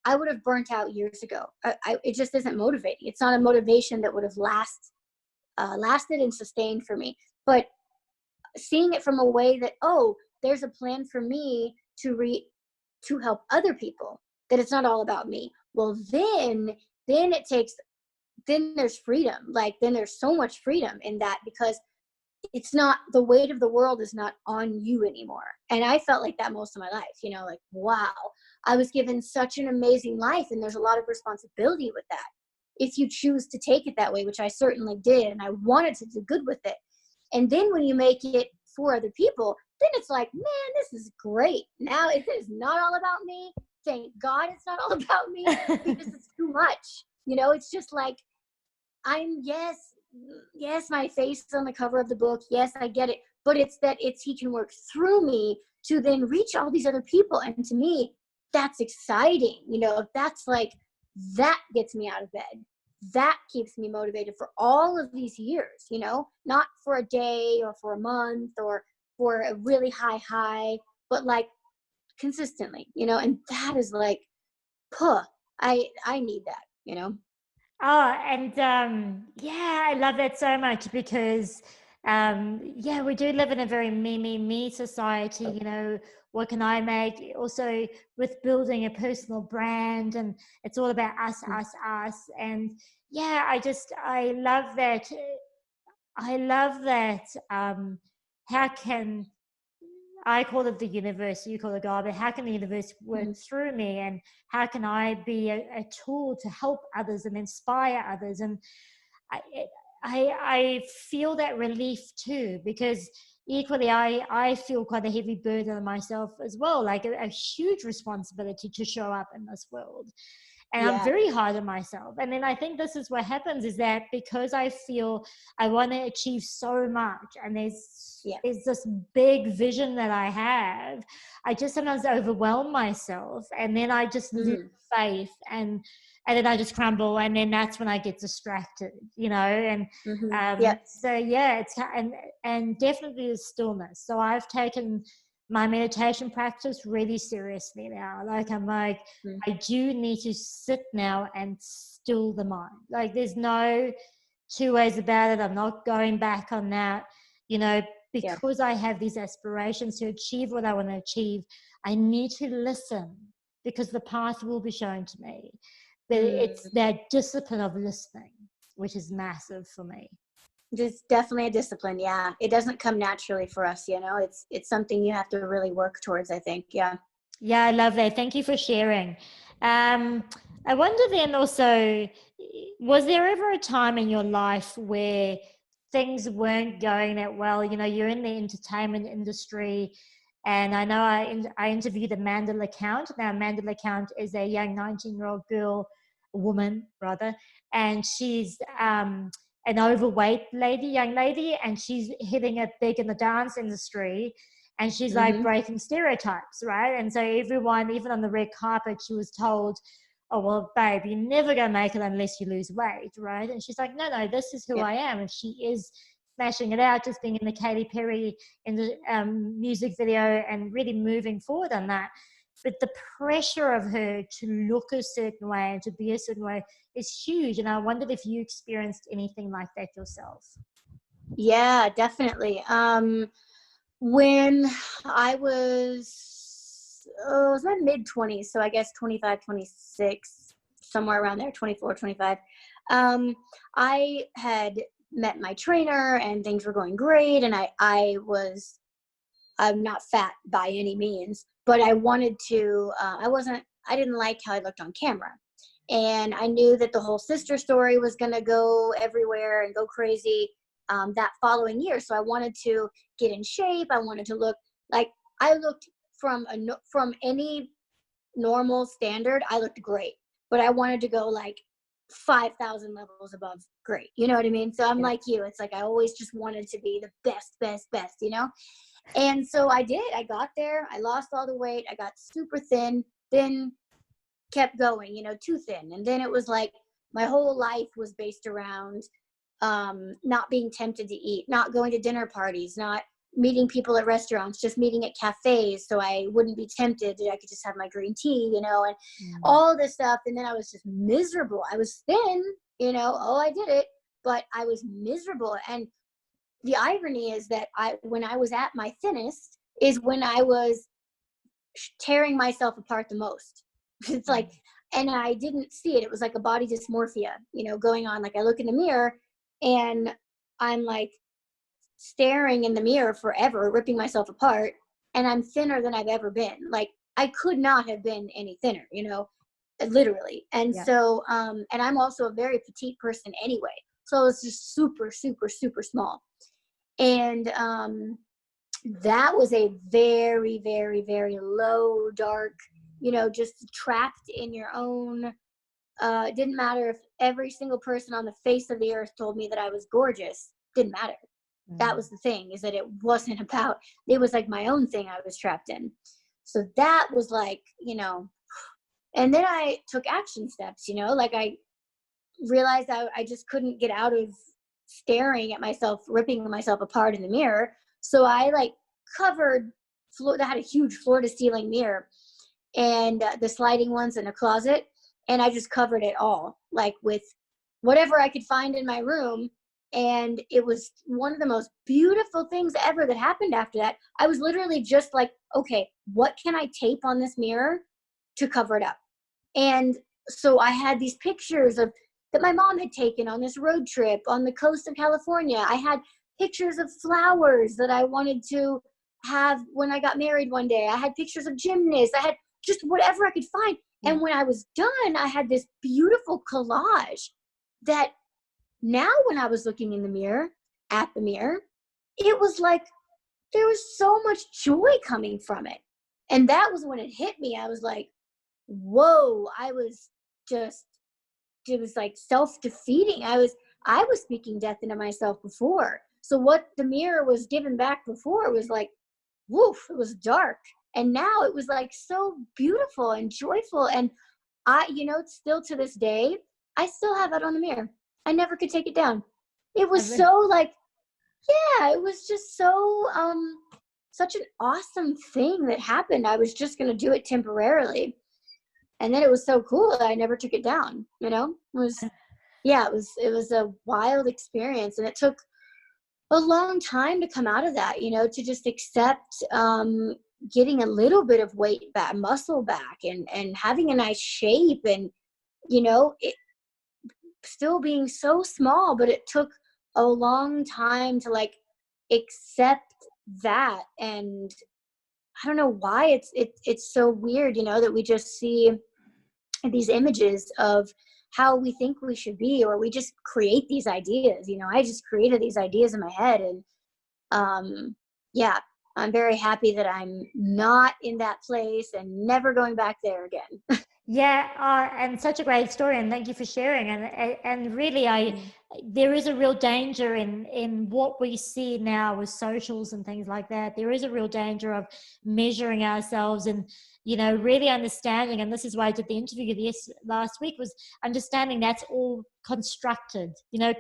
I would have burnt out years ago. It just isn't motivating. It's not a motivation that would have lasted and sustained for me. But seeing it from a way that, oh, there's a plan for me to help other people, that it's not all about me. Well, then there's freedom. Like, then there's so much freedom in that, because it's not, the weight of the world is not on you anymore. And I felt like that most of my life, like, wow, I was given such an amazing life, and there's a lot of responsibility with that, if you choose to take it that way, which I certainly did, and I wanted to do good with it. And then when you make it for other people, then it's like, man, this is great. Now it is not all about me. Thank God it's not all about me, because it's too much. It's just like, yes, my face is on the cover of the book. Yes, I get it. But it's that he can work through me to then reach all these other people. And to me, that's exciting. That's like, that gets me out of bed. That keeps me motivated for all of these years, not for a day or for a month or for a really high, but like consistently, and that is like, I need that. Oh, and I love that so much, because we do live in a very me society. What can I make? Also, with building a personal brand, and it's all about us. And I love that. I love that. How can I call it the universe, you call it God, but how can the universe work through me, and how can I be a tool to help others and inspire others? And I feel that relief too, because equally I feel quite a heavy burden on myself as well, like a huge responsibility to show up in this world. And I'm very hard on myself. And then I think this is what happens, is that because I feel I want to achieve so much, and there's this big vision that I have, I just sometimes overwhelm myself, and then I just lose faith, and then I just crumble, and then that's when I get distracted, and so it's, and definitely the stillness. So I've taken my meditation practice really seriously now. Like, I'm like, I do need to sit now and still the mind. Like, there's no two ways about it. I'm not going back on that, because I have these aspirations to achieve what I want to achieve. I need to listen, because the path will be shown to me. But it's that discipline of listening, which is massive for me. It's definitely a discipline. Yeah. It doesn't come naturally for us, it's something you have to really work towards, I think. Yeah. Yeah, I love that. Thank you for sharing. I wonder then also, was there ever a time in your life where things weren't going that well? You're in the entertainment industry, and I know I interviewed Amanda LeCount. Now, Amanda LeCount is a young 19-year-old woman, and she's an overweight young lady, and she's hitting it big in the dance industry, and she's like Mm-hmm. breaking stereotypes, right? And so everyone, even on the red carpet, she was told, oh, well, babe, you're never going to make it unless you lose weight, right? And she's like, no, this is who Yeah. I am. And she is smashing it out, just being in the Katy Perry in the music video and really moving forward on that. But the pressure of her to look a certain way and to be a certain way is huge. And I wondered if you experienced anything like that yourself. Yeah, definitely. When I was, it was my mid-20s, so I guess 25, 26, somewhere around there, 24, 25. I had met my trainer and things were going great, and I'm not fat by any means, but I wanted to, I didn't like how I looked on camera. And I knew that the whole sister story was going to go everywhere and go crazy that following year. So I wanted to get in shape. I wanted to look like I looked from any normal standard. I looked great, but I wanted to go like 5,000 levels above great. You know what I mean? So I'm like you. It's like I always just wanted to be the best, you know? And so I did. I got there. I lost all the weight. I got super thin, then kept going, too thin. And then it was like my whole life was based around not being tempted to eat, not going to dinner parties, not meeting people at restaurants, just meeting at cafes so I wouldn't be tempted. I could just have my green tea, and all this stuff. And then I was just miserable. I was thin, I did it, but I was miserable. And the irony is that when I was at my thinnest is when I was tearing myself apart the most. It's like, and I didn't see it. It was like a body dysmorphia, going on. Like I look in the mirror and I'm like staring in the mirror forever, ripping myself apart. And I'm thinner than I've ever been. Like I could not have been any thinner, literally. And so, and I'm also a very petite person anyway. So it was just super, super, super small. And that was a very, very, very low, dark, just trapped in your own. It didn't matter if every single person on the face of the earth told me that I was gorgeous. Didn't matter. That was the thing, is that it wasn't about, it was like my own thing I was trapped in. So that was like, and then I took action steps, like I realized I just couldn't get out of staring at myself, ripping myself apart in the mirror. So I like covered floor that had a huge floor to ceiling mirror and the sliding ones in a closet. And I just covered it all, like with whatever I could find in my room. And it was one of the most beautiful things ever that happened after that. I was literally just like, okay, what can I tape on this mirror to cover it up? And so I had these pictures that my mom had taken on this road trip on the coast of California. I had pictures of flowers that I wanted to have when I got married one day. I had pictures of gymnasts. I had just whatever I could find. And when I was done, I had this beautiful collage that now when I was looking in the mirror, at the mirror, it was like there was so much joy coming from it. And that was when it hit me. I was like, whoa, it was like self-defeating. I was speaking death into myself before. So what the mirror was giving back before was like, woof, it was dark. And now it was like so beautiful and joyful. And still to this day, I still have that on the mirror. I never could take it down. It was so like, yeah, it was just so, such an awesome thing that happened. I was just going to do it temporarily. And then it was so cool that I never took it down, it was a wild experience. And it took a long time to come out of that, to just accept, getting a little bit of weight back, muscle back, and having a nice shape, and, it still being so small, but it took a long time to like accept that. And I don't know why it's so weird, that we just see these images of how we think we should be, or we just create these ideas. I just created these ideas in my head. And I'm very happy that I'm not in that place and never going back there again. Yeah, and such a great story, and thank you for sharing. And really, there is a real danger in what we see now with socials and things like that. There is a real danger of measuring ourselves and, really understanding. And this is why I did the interview last week, was understanding that's all constructed.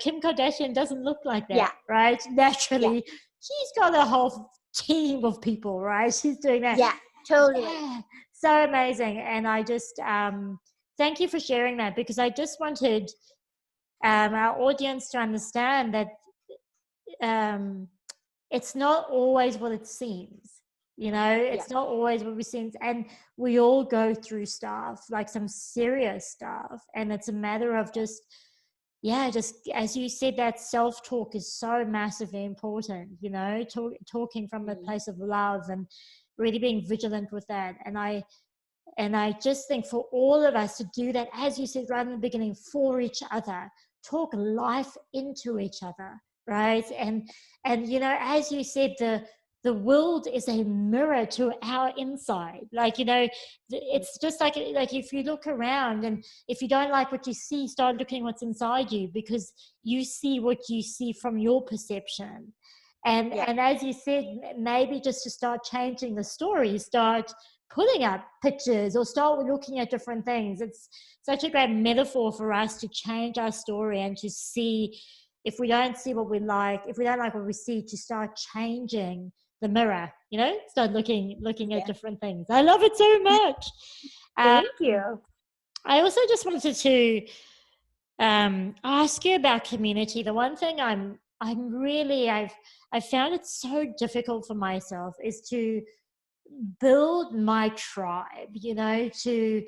Kim Kardashian doesn't look like that, Yeah. right? Yeah. Naturally, she's got a whole team of people, right? She's doing that. Yeah, totally. Yeah, so amazing. And I just thank you for sharing that, because I just wanted our audience to understand that it's not always what it seems. It's not always what we seem, and we all go through stuff, like some serious stuff, and it's a matter of just as you said, that self-talk is so massively important. Talking from a place of love and really being vigilant with that. And I just think for all of us to do that, as you said right in the beginning, for each other, talk life into each other, right? And as you said, the world is a mirror to our inside. Like, it's just like if you look around, and if you don't like what you see, start looking what's inside you, because you see what you see from your perception. And as you said, maybe just to start changing the story, start putting up pictures or start looking at different things. It's such a great metaphor for us to change our story and to see, if we don't see what we like, if we don't like what we see, to start changing the mirror, start looking at different things. I love it so much. Thank you. I also just wanted to ask you about community. The one thing I've found it so difficult for myself is to build my tribe, to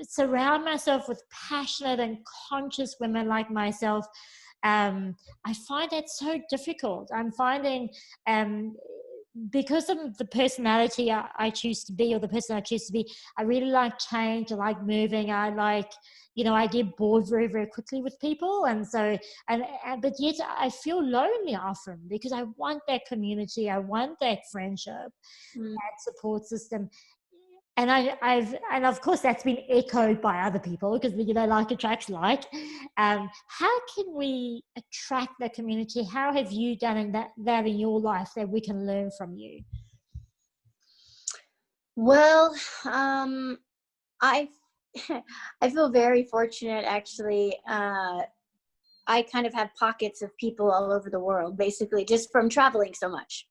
surround myself with passionate and conscious women like myself. I find that so difficult. I'm finding because of the personality I choose to be, or the person I choose to be, I really like change. I like moving. I like, I get bored very, very quickly with people. And so, but yet I feel lonely often, because I want that community. I want that friendship, that support system. And and of course that's been echoed by other people, because like attracts like. How can we attract the community? How have you done that in your life that we can learn from you? Well, I I feel very fortunate, actually. I kind of have pockets of people all over the world, basically, just from traveling so much.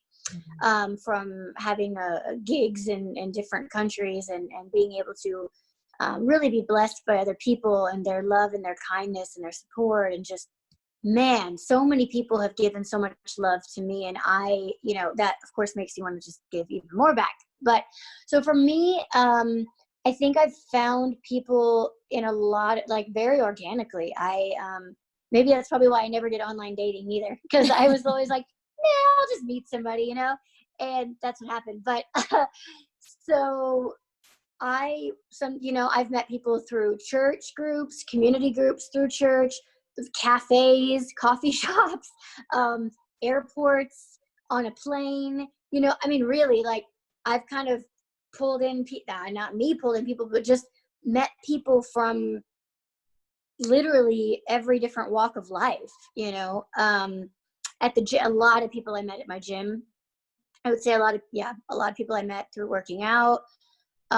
From having gigs in different countries, and being able to really be blessed by other people and their love and their kindness and their support. And just, man, so many people have given so much love to me. And that of course makes you want to just give even more back. But so for me, I think I've found people in a lot, like very organically. Maybe that's probably why I never did online dating either, because I was always like, I'll just meet somebody, and that's what happened. But so I've met people through church groups, community groups, through church, cafes, coffee shops, airports, on a plane. Really, like, I've kind of pulled in not me pulled in people, but just met people from literally every different walk of life. At the gym, a lot of people I met at my gym. I would say a lot of people I met through working out. So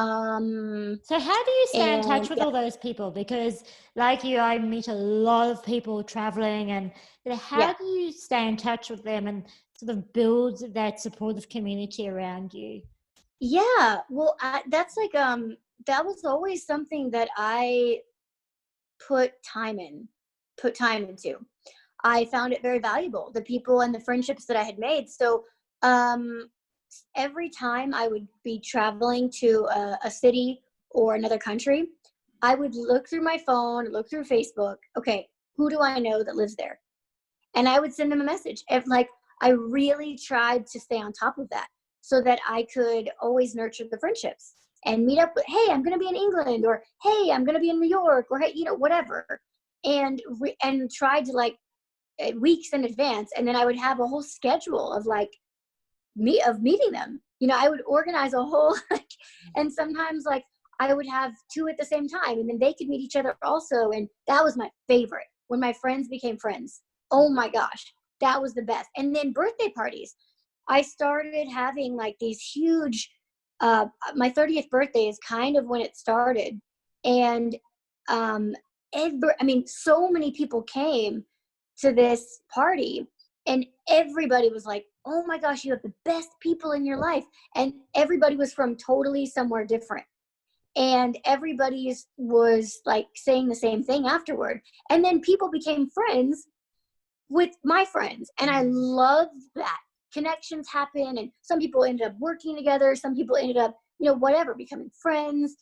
how do you stay in touch with all those people? Because like you, I meet a lot of people traveling, and how do you stay in touch with them and sort of build that supportive community around you? Yeah, well, that's like, that was always something that I put time into. I found it very valuable, the people and the friendships that I had made. So every time I would be traveling to a city or another country, I would look through my phone, look through Facebook. Okay, who do I know that lives there? And I would send them a message. I really tried to stay on top of that, so that I could always nurture the friendships and meet up with, hey, I'm going to be in England, or hey, I'm going to be in New York, or hey, whatever. And tried to, like, weeks in advance. And then I would have a whole schedule of meeting them. I would organize a whole, and sometimes, like, I would have two at the same time, and then they could meet each other also. And that was my favorite, when my friends became friends. Oh my gosh, that was the best. And then birthday parties. I started having like these huge, my 30th birthday is kind of when it started. And so many people came to this party, and everybody was like, oh my gosh, you have the best people in your life. And everybody was from totally somewhere different. And everybody was like saying the same thing afterward. And then people became friends with my friends. And I loved that. Connections happen, and some people ended up working together. Some people ended up, whatever, becoming friends.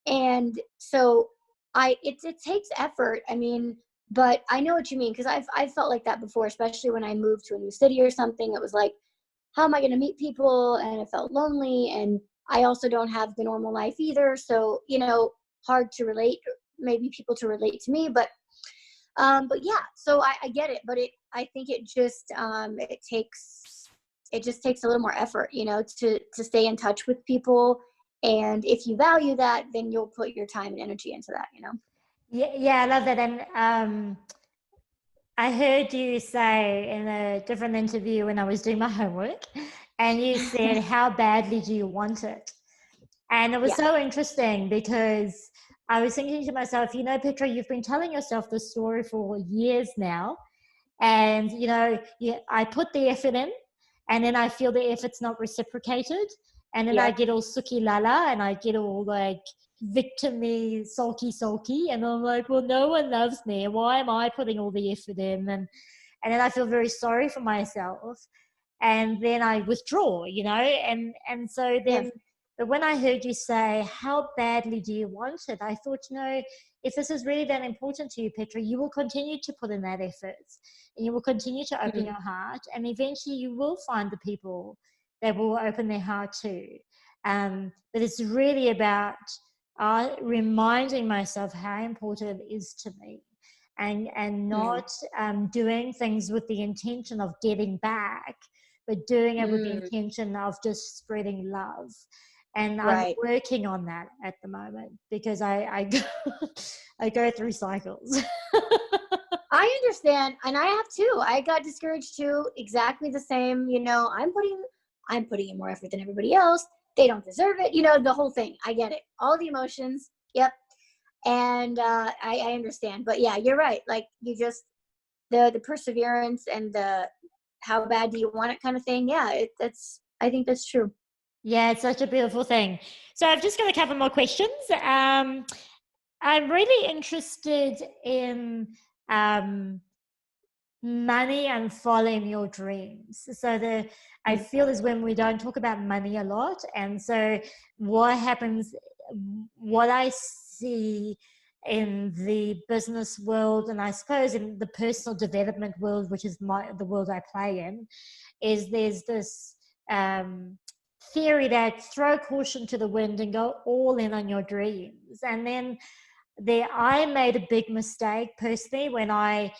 And so it takes effort. I mean, but I know what you mean, because I've felt like that before, especially when I moved to a new city or something. It was like, how am I going to meet people? And I felt lonely, and I also don't have the normal life either. So, hard to relate, maybe people to relate to me, but yeah, so I get it, but I think it just takes a little more effort, to stay in touch with people. And if you value that, then you'll put your time and energy into that. Yeah, I love that. And I heard you say in a different interview when I was doing my homework, and you said, how badly do you want it? And it was Yeah. so interesting, because I was thinking to myself, Petra, you've been telling yourself this story for years now. And, I put the effort in, and then I feel the effort's not reciprocated. And then I Yep. get all suki lala, and I get all like victim-y, sulky. And I'm like, well, no one loves me. Why am I putting all the effort in? And then I feel very sorry for myself. And then I withdraw, and so then, Yes. but when I heard you say, how badly do you want it? I thought, if this is really that important to you, Petra, you will continue to put in that effort, and you will continue to open your heart, and eventually you will find the people that will open their heart too. But it's really about reminding myself how important it is to me, and not doing things with the intention of getting back, but doing it with the intention of just spreading love. And I'm Right. working on that at the moment, because I I go through cycles. I understand, and I have too. I got discouraged too, exactly the same. I'm putting in more effort than everybody else. They don't deserve it. The whole thing. I get it. All the emotions. Yep. And I understand. But yeah, you're right. Like, you just, the perseverance and the how bad do you want it kind of thing. Yeah, I think that's true. Yeah, it's such a beautiful thing. So I've just got a couple more questions. I'm really interested in money and following your dreams. So I feel is when we don't talk about money a lot. And so what happens, what I see in the business world, and I suppose in the personal development world, which is the world I play in, is there's this theory that throw caution to the wind and go all in on your dreams. And then I made a big mistake personally when I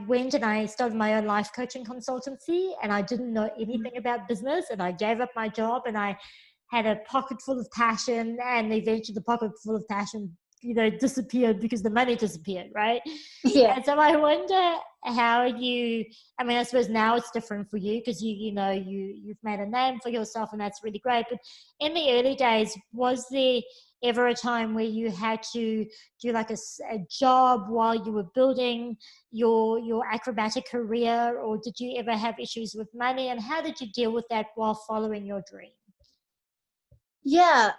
went and I started my own life coaching consultancy, and I didn't know anything about business, and I gave up my job, and I had a pocket full of passion, and eventually the pocket full of passion disappeared because the money disappeared, right? Yeah. And so I wonder how I suppose now it's different for you, because you've made a name for yourself, and that's really great. But in the early days, was there ever a time where you had to do like a job while you were building your acrobatic career, or did you ever have issues with money, and how did you deal with that while following your dream? Yeah,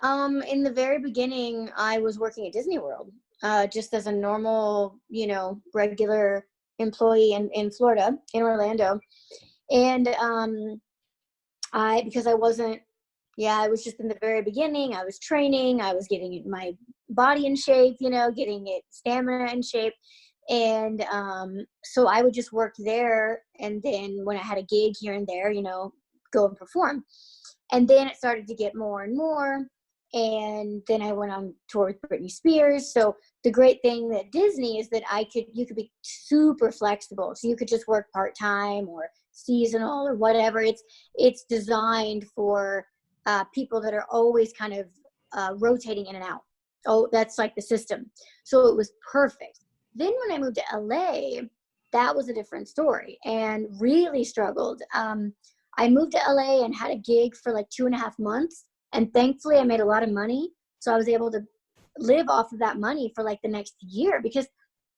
in the very beginning, I was working at Disney World, just as a normal, regular employee in Florida, in Orlando. And because I wasn't, I was just in the very beginning. I was training, I was getting my body in shape, getting it stamina in shape. And so I would just work there. And then when I had a gig here and there, go and perform. And then it started to get more and more. And then I went on tour with Britney Spears. So the great thing that Disney is that you could be super flexible. So you could just work part-time or seasonal or whatever. It's designed for people that are always kind of rotating in and out. Oh, that's like the system. So it was perfect. Then when I moved to LA, that was a different story and really struggled. I moved to LA and had a gig for like 2.5 months. And thankfully I made a lot of money. So I was able to live off of that money for like the next year, because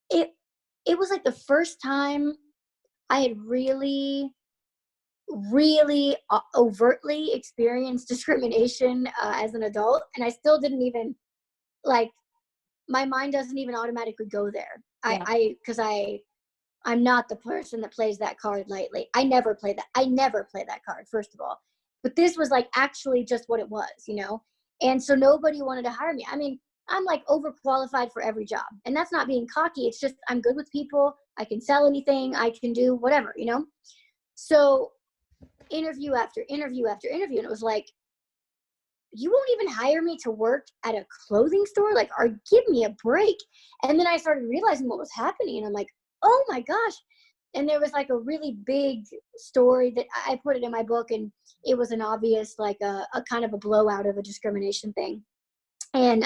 it was like the first time I had really overtly experienced discrimination as an adult. And I still didn't even, like, my mind doesn't even automatically go there. Yeah. I'm not the person that plays that card lightly. I never play that card, first of all. But this was like actually just what it was, you know? And so nobody wanted to hire me. I mean, I'm like overqualified for every job. And that's not being cocky. It's just I'm good with people. I can sell anything. I can do whatever, you know? So interview after interview after interview. And it was like, you won't even hire me to work at a clothing store? Like, or give me a break. And then I started realizing what was happening. And I'm like, oh my gosh. And there was like a really big story that I put it in my book, and it was an obvious, like a kind of a blowout of a discrimination thing. And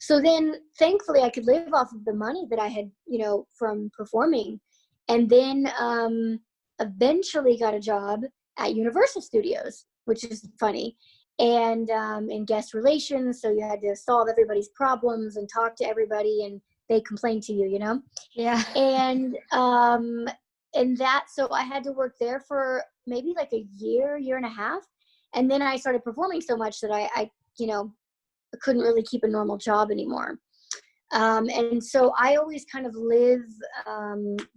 so then thankfully I could live off of the money that I had, you know, from performing. And then eventually got a job at Universal Studios, which is funny. And in guest relations. So you had to solve everybody's problems and talk to everybody, and they complain to you, you know? Yeah. And that, so I had to work there for maybe like a year and a half. And then I started performing so much that I you know, couldn't really keep a normal job anymore. And so I always kind of live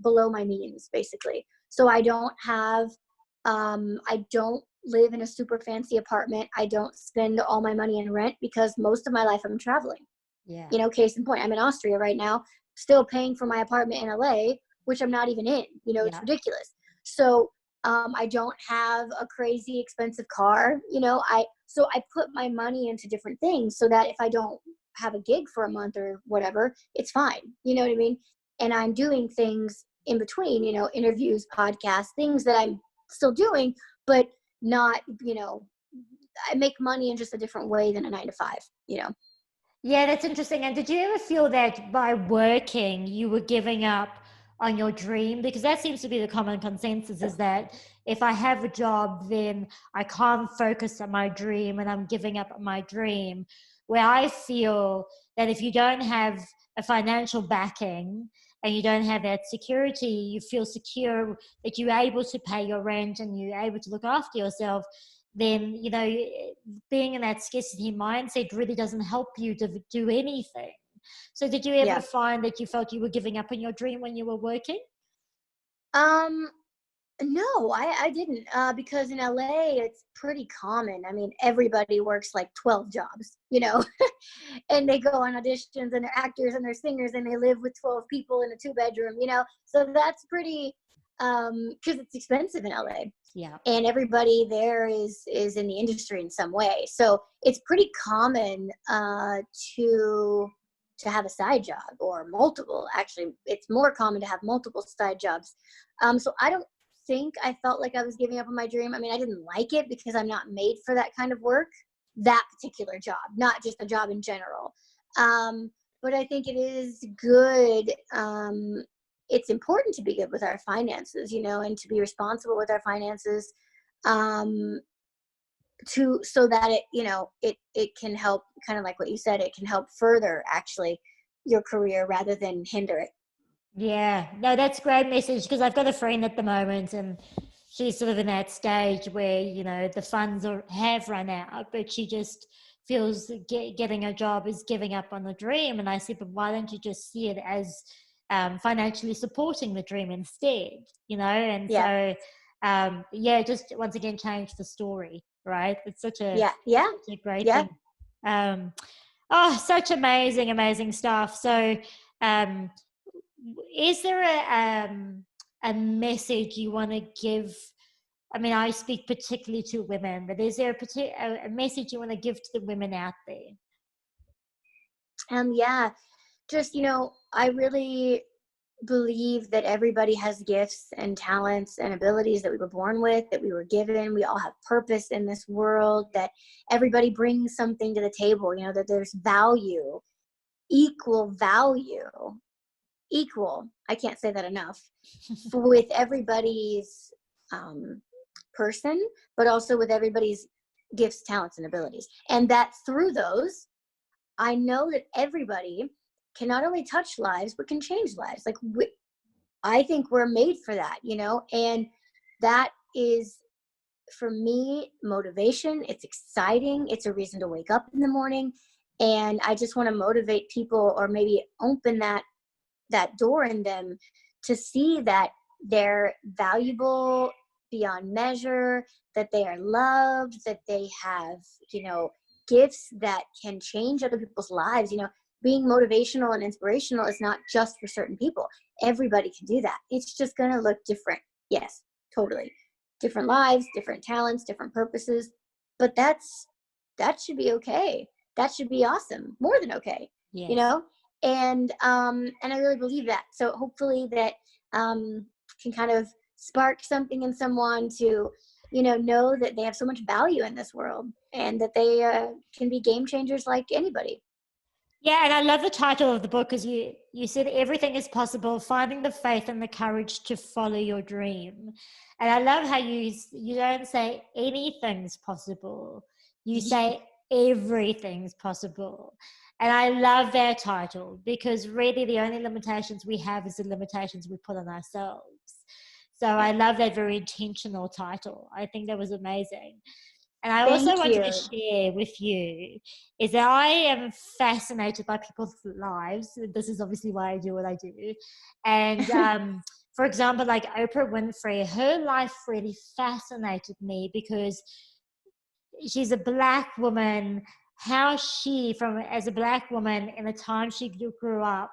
below my means, basically. So I don't live in a super fancy apartment. I don't spend all my money in rent, because most of my life I'm traveling. Yeah. You know, case in point, I'm in Austria right now, still paying for my apartment in LA, which I'm not even in. You know, it's ridiculous. So I don't have a crazy expensive car. You know, so I put my money into different things so that if I don't have a gig for a month or whatever, it's fine. You know what I mean? And I'm doing things in between, you know, interviews, podcasts, things that I'm still doing, but not, you know, I make money in just a different way than a 9-to-5, you know? Yeah, that's interesting. And did you ever feel that by working, you were giving up on your dream? Because that seems to be the common consensus, is that if I have a job, then I can't focus on my dream and I'm giving up on my dream. Where I feel that if you don't have a financial backing and you don't have that security, you feel secure that you're able to pay your rent and you're able to look after yourself, then, you know, being in that scarcity mindset really doesn't help you to do anything. So did you ever find that you felt you were giving up on your dream when you were working? No, I didn't, because in LA it's pretty common. I mean, everybody works like 12 jobs, you know, and they go on auditions and they're actors and they're singers and they live with 12 people in a 2-bedroom, you know, so that's pretty, because it's expensive in LA. Yeah. And everybody there is in the industry in some way. So it's pretty common to have a side job, or multiple. Actually, it's more common to have multiple side jobs. So I don't think I felt like I was giving up on my dream. I mean, I didn't like it because I'm not made for that kind of work, that particular job, not just a job in general. But I think it is good. It's important to be good with our finances, you know, and to be responsible with our finances, so that it, you know, it can help, kind of like what you said, it can help further actually your career rather than hinder it. Yeah, no, that's a great message, because I've got a friend at the moment and she's sort of in that stage where, you know, the funds have run out, but she just feels that getting a job is giving up on the dream. And I said, but why don't you just see it as financially supporting the dream instead, you know? And so, just once again, change the story, right? It's such a great thing. Such amazing stuff. So, is there a message you want to give? I mean, I speak particularly to women, but is there a message you want to give to the women out there? Just, you know, I really believe that everybody has gifts and talents and abilities that we were born with, that we were given. We all have purpose in this world, that everybody brings something to the table, you know, that there's value, equal value, equal, I can't say that enough, with everybody's person, but also with everybody's gifts, talents, and abilities. And that through those, I know that everybody can not only touch lives, but can change lives. Like, I think we're made for that, you know, and that is, for me, motivation. It's exciting. It's a reason to wake up in the morning. And I just want to motivate people, or maybe open that door in them to see that they're valuable beyond measure, that they are loved, that they have, you know, gifts that can change other people's lives. You know, being motivational and inspirational is not just for certain people. Everybody can do that. It's just going to look different. Yes, totally. Different lives, different talents, different purposes. But that should be okay. That should be awesome. More than okay. Yes. You know? And I really believe that. So hopefully that can kind of spark something in someone to, you know that they have so much value in this world, and that they can be game changers like anybody. Yeah, and I love the title of the book, because you said everything is possible, finding the faith and the courage to follow your dream. And I love how you don't say anything's possible. You say everything's possible. And I love that title, because really the only limitations we have is the limitations we put on ourselves. So I love that very intentional title. I think that was amazing. And I also wanted to share with you is that I am fascinated by people's lives. This is obviously why I do what I do. And for example, like Oprah Winfrey, her life really fascinated me, because she's a Black woman. How she, as a Black woman in the time she grew up,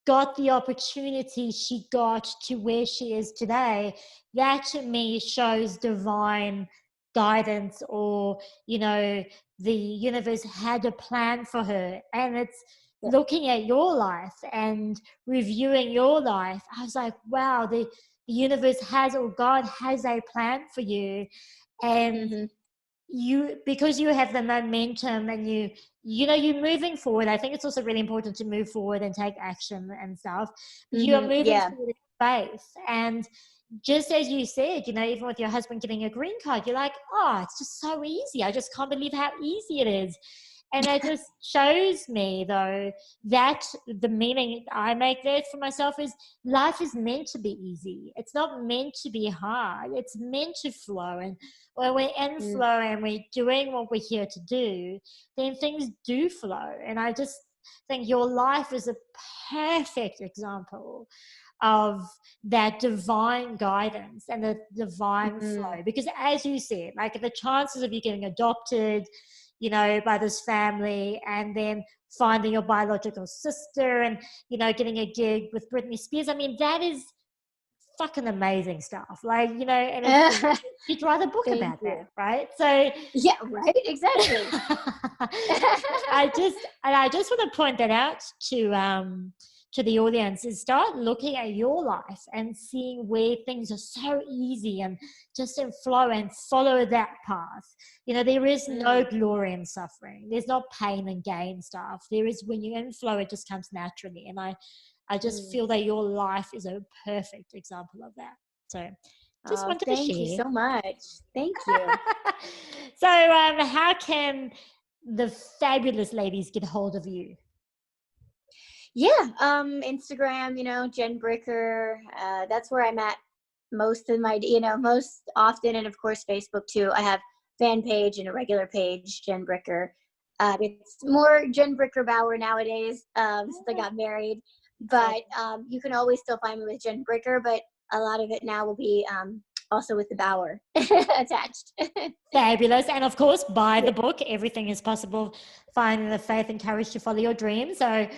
got the opportunity she got to where she is today, that to me shows divine guidance, or, you know, the universe had a plan for her. And it's looking at your life and reviewing your life, I was like, wow, the universe has, or God has a plan for you. And because you have the momentum, and you're moving forward. I think it's also really important to move forward and take action and stuff. But you're moving forward in faith. And just as you said, even with your husband getting a green card, you're like, oh, it's just so easy. I just can't believe how easy it is. And it just shows me, though, that the meaning I make there for myself is life is meant to be easy. It's not meant to be hard. It's meant to flow. And when we're in flow and we're doing what we're here to do, then things do flow. And I just think your life is a perfect example of that divine guidance and the divine flow. Because as you said, like the chances of you getting adopted, by this family, and then finding your biological sister, and, getting a gig with Britney Spears. I mean, that is fucking amazing stuff. Like, and you'd write a book about that, right? So yeah, right, exactly. I just want to point that out to the audience, is start looking at your life and seeing where things are so easy and just in flow, and follow that path. There is no glory in suffering. There's not pain and gain stuff. There is, when you're in flow, it just comes naturally. And I just feel that your life is a perfect example of that. So just wanted to share. Thank you so much. Thank you. So how can the fabulous ladies get hold of you? Yeah, Instagram, Jen Bricker. That's where I'm at most of my, most often. And of course, Facebook too. I have fan page and a regular page, Jen Bricker. It's more Jen Bricker Bauer nowadays, since I got married. But you can always still find me with Jen Bricker, but a lot of it now will be also with the Bauer attached. Fabulous. And of course, buy the book, Everything is Possible, Finding the Faith and Courage to Follow Your Dreams. So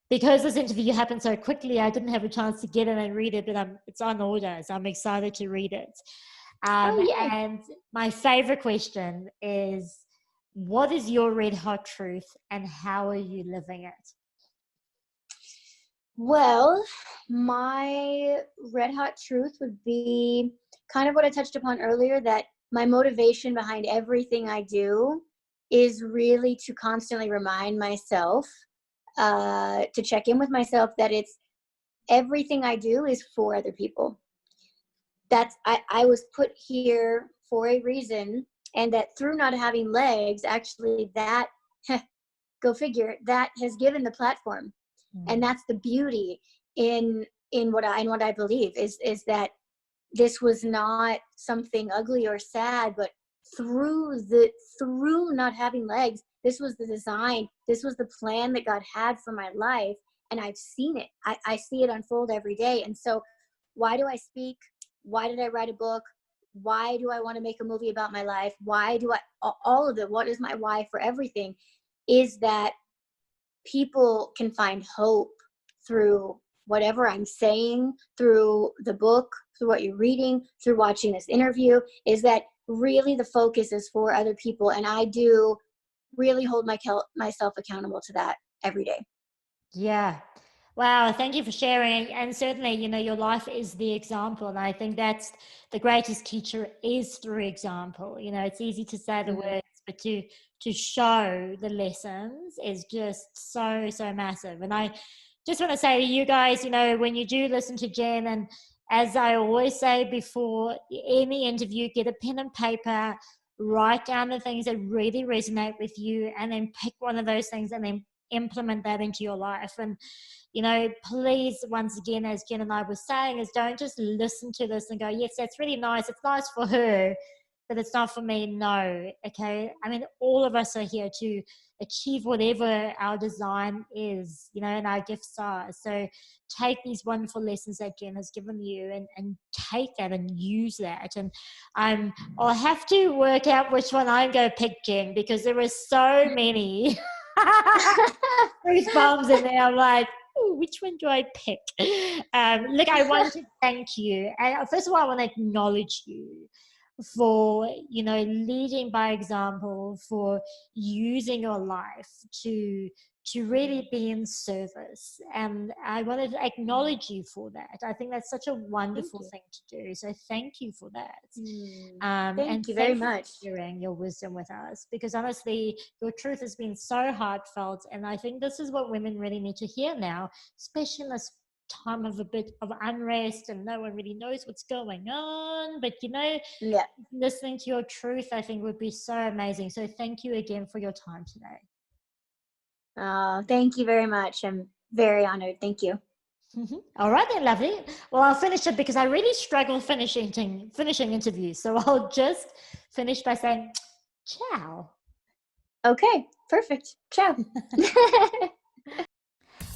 because this interview happened so quickly, I didn't have a chance to get in and read it, but it's on order, so I'm excited to read it. And my favorite question is, what is your red hot truth, and how are you living it? Well, my red hot truth would be kind of what I touched upon earlier, that my motivation behind everything I do is really to constantly remind myself, to check in with myself, that it's everything I do is for other people. I was put here for a reason, and that through not having legs, actually that, go figure, that has given the platform. And that's the beauty in what I believe is that this was not something ugly or sad, but through not having legs, this was the design, this was the plan that God had for my life, and I've seen it. I see it unfold every day. And so why do I speak? Why did I write a book? Why do I want to make a movie about my life? Why do I, all of it, what is my why for everything, is that people can find hope through whatever I'm saying, through the book, through what you're reading, through watching this interview, is that really the focus is for other people. And I do really hold myself accountable to that every day. Yeah. Wow. Thank you for sharing. And certainly, your life is the example. And I think that's the greatest teacher is through example. It's easy to say the words, but to show the lessons is just so, so massive. And I just want to say to you guys, when you do listen to Jen, and as I always say before any interview, get a pen and paper, write down the things that really resonate with you, and then pick one of those things and then implement that into your life. And please, once again, as Jen and I were saying, is don't just listen to this and go, yes, that's really nice, it's nice for her, but it's not for me. No. Okay, I mean, all of us are here to achieve whatever our design is, and our gifts are. So take these wonderful lessons that Jen has given you and take that and use that. And I'll have to work out which one I'm going to pick, Jen, because there are so many goosebumps in there. I'm like, which one do I pick? Look, I want to thank you. First of all, I want to acknowledge you for leading by example, for using your life to really be in service, and I wanted to acknowledge you for that. I think that's such a wonderful thing to do, so thank you for that. Thank you very much for sharing your wisdom with us, because honestly your truth has been so heartfelt, and I think this is what women really need to hear now, especially in this time of a bit of unrest and no one really knows what's going on, but listening to your truth, I think, would be so amazing. So thank you again for your time today. Thank you very much. I'm very honored. Thank you. All right then, lovely. Well, I'll finish it because I really struggle finishing interviews, so I'll just finish by saying ciao. Okay, perfect. Ciao.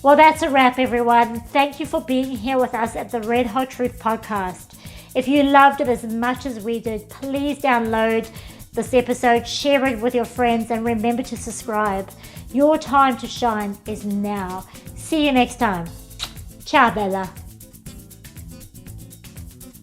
Well, that's a wrap, everyone. Thank you for being here with us at the Red Hot Truth podcast. If you loved it as much as we did, please download this episode, share it with your friends, and remember to subscribe. Your time to shine is now. See you next time. Ciao, Bella.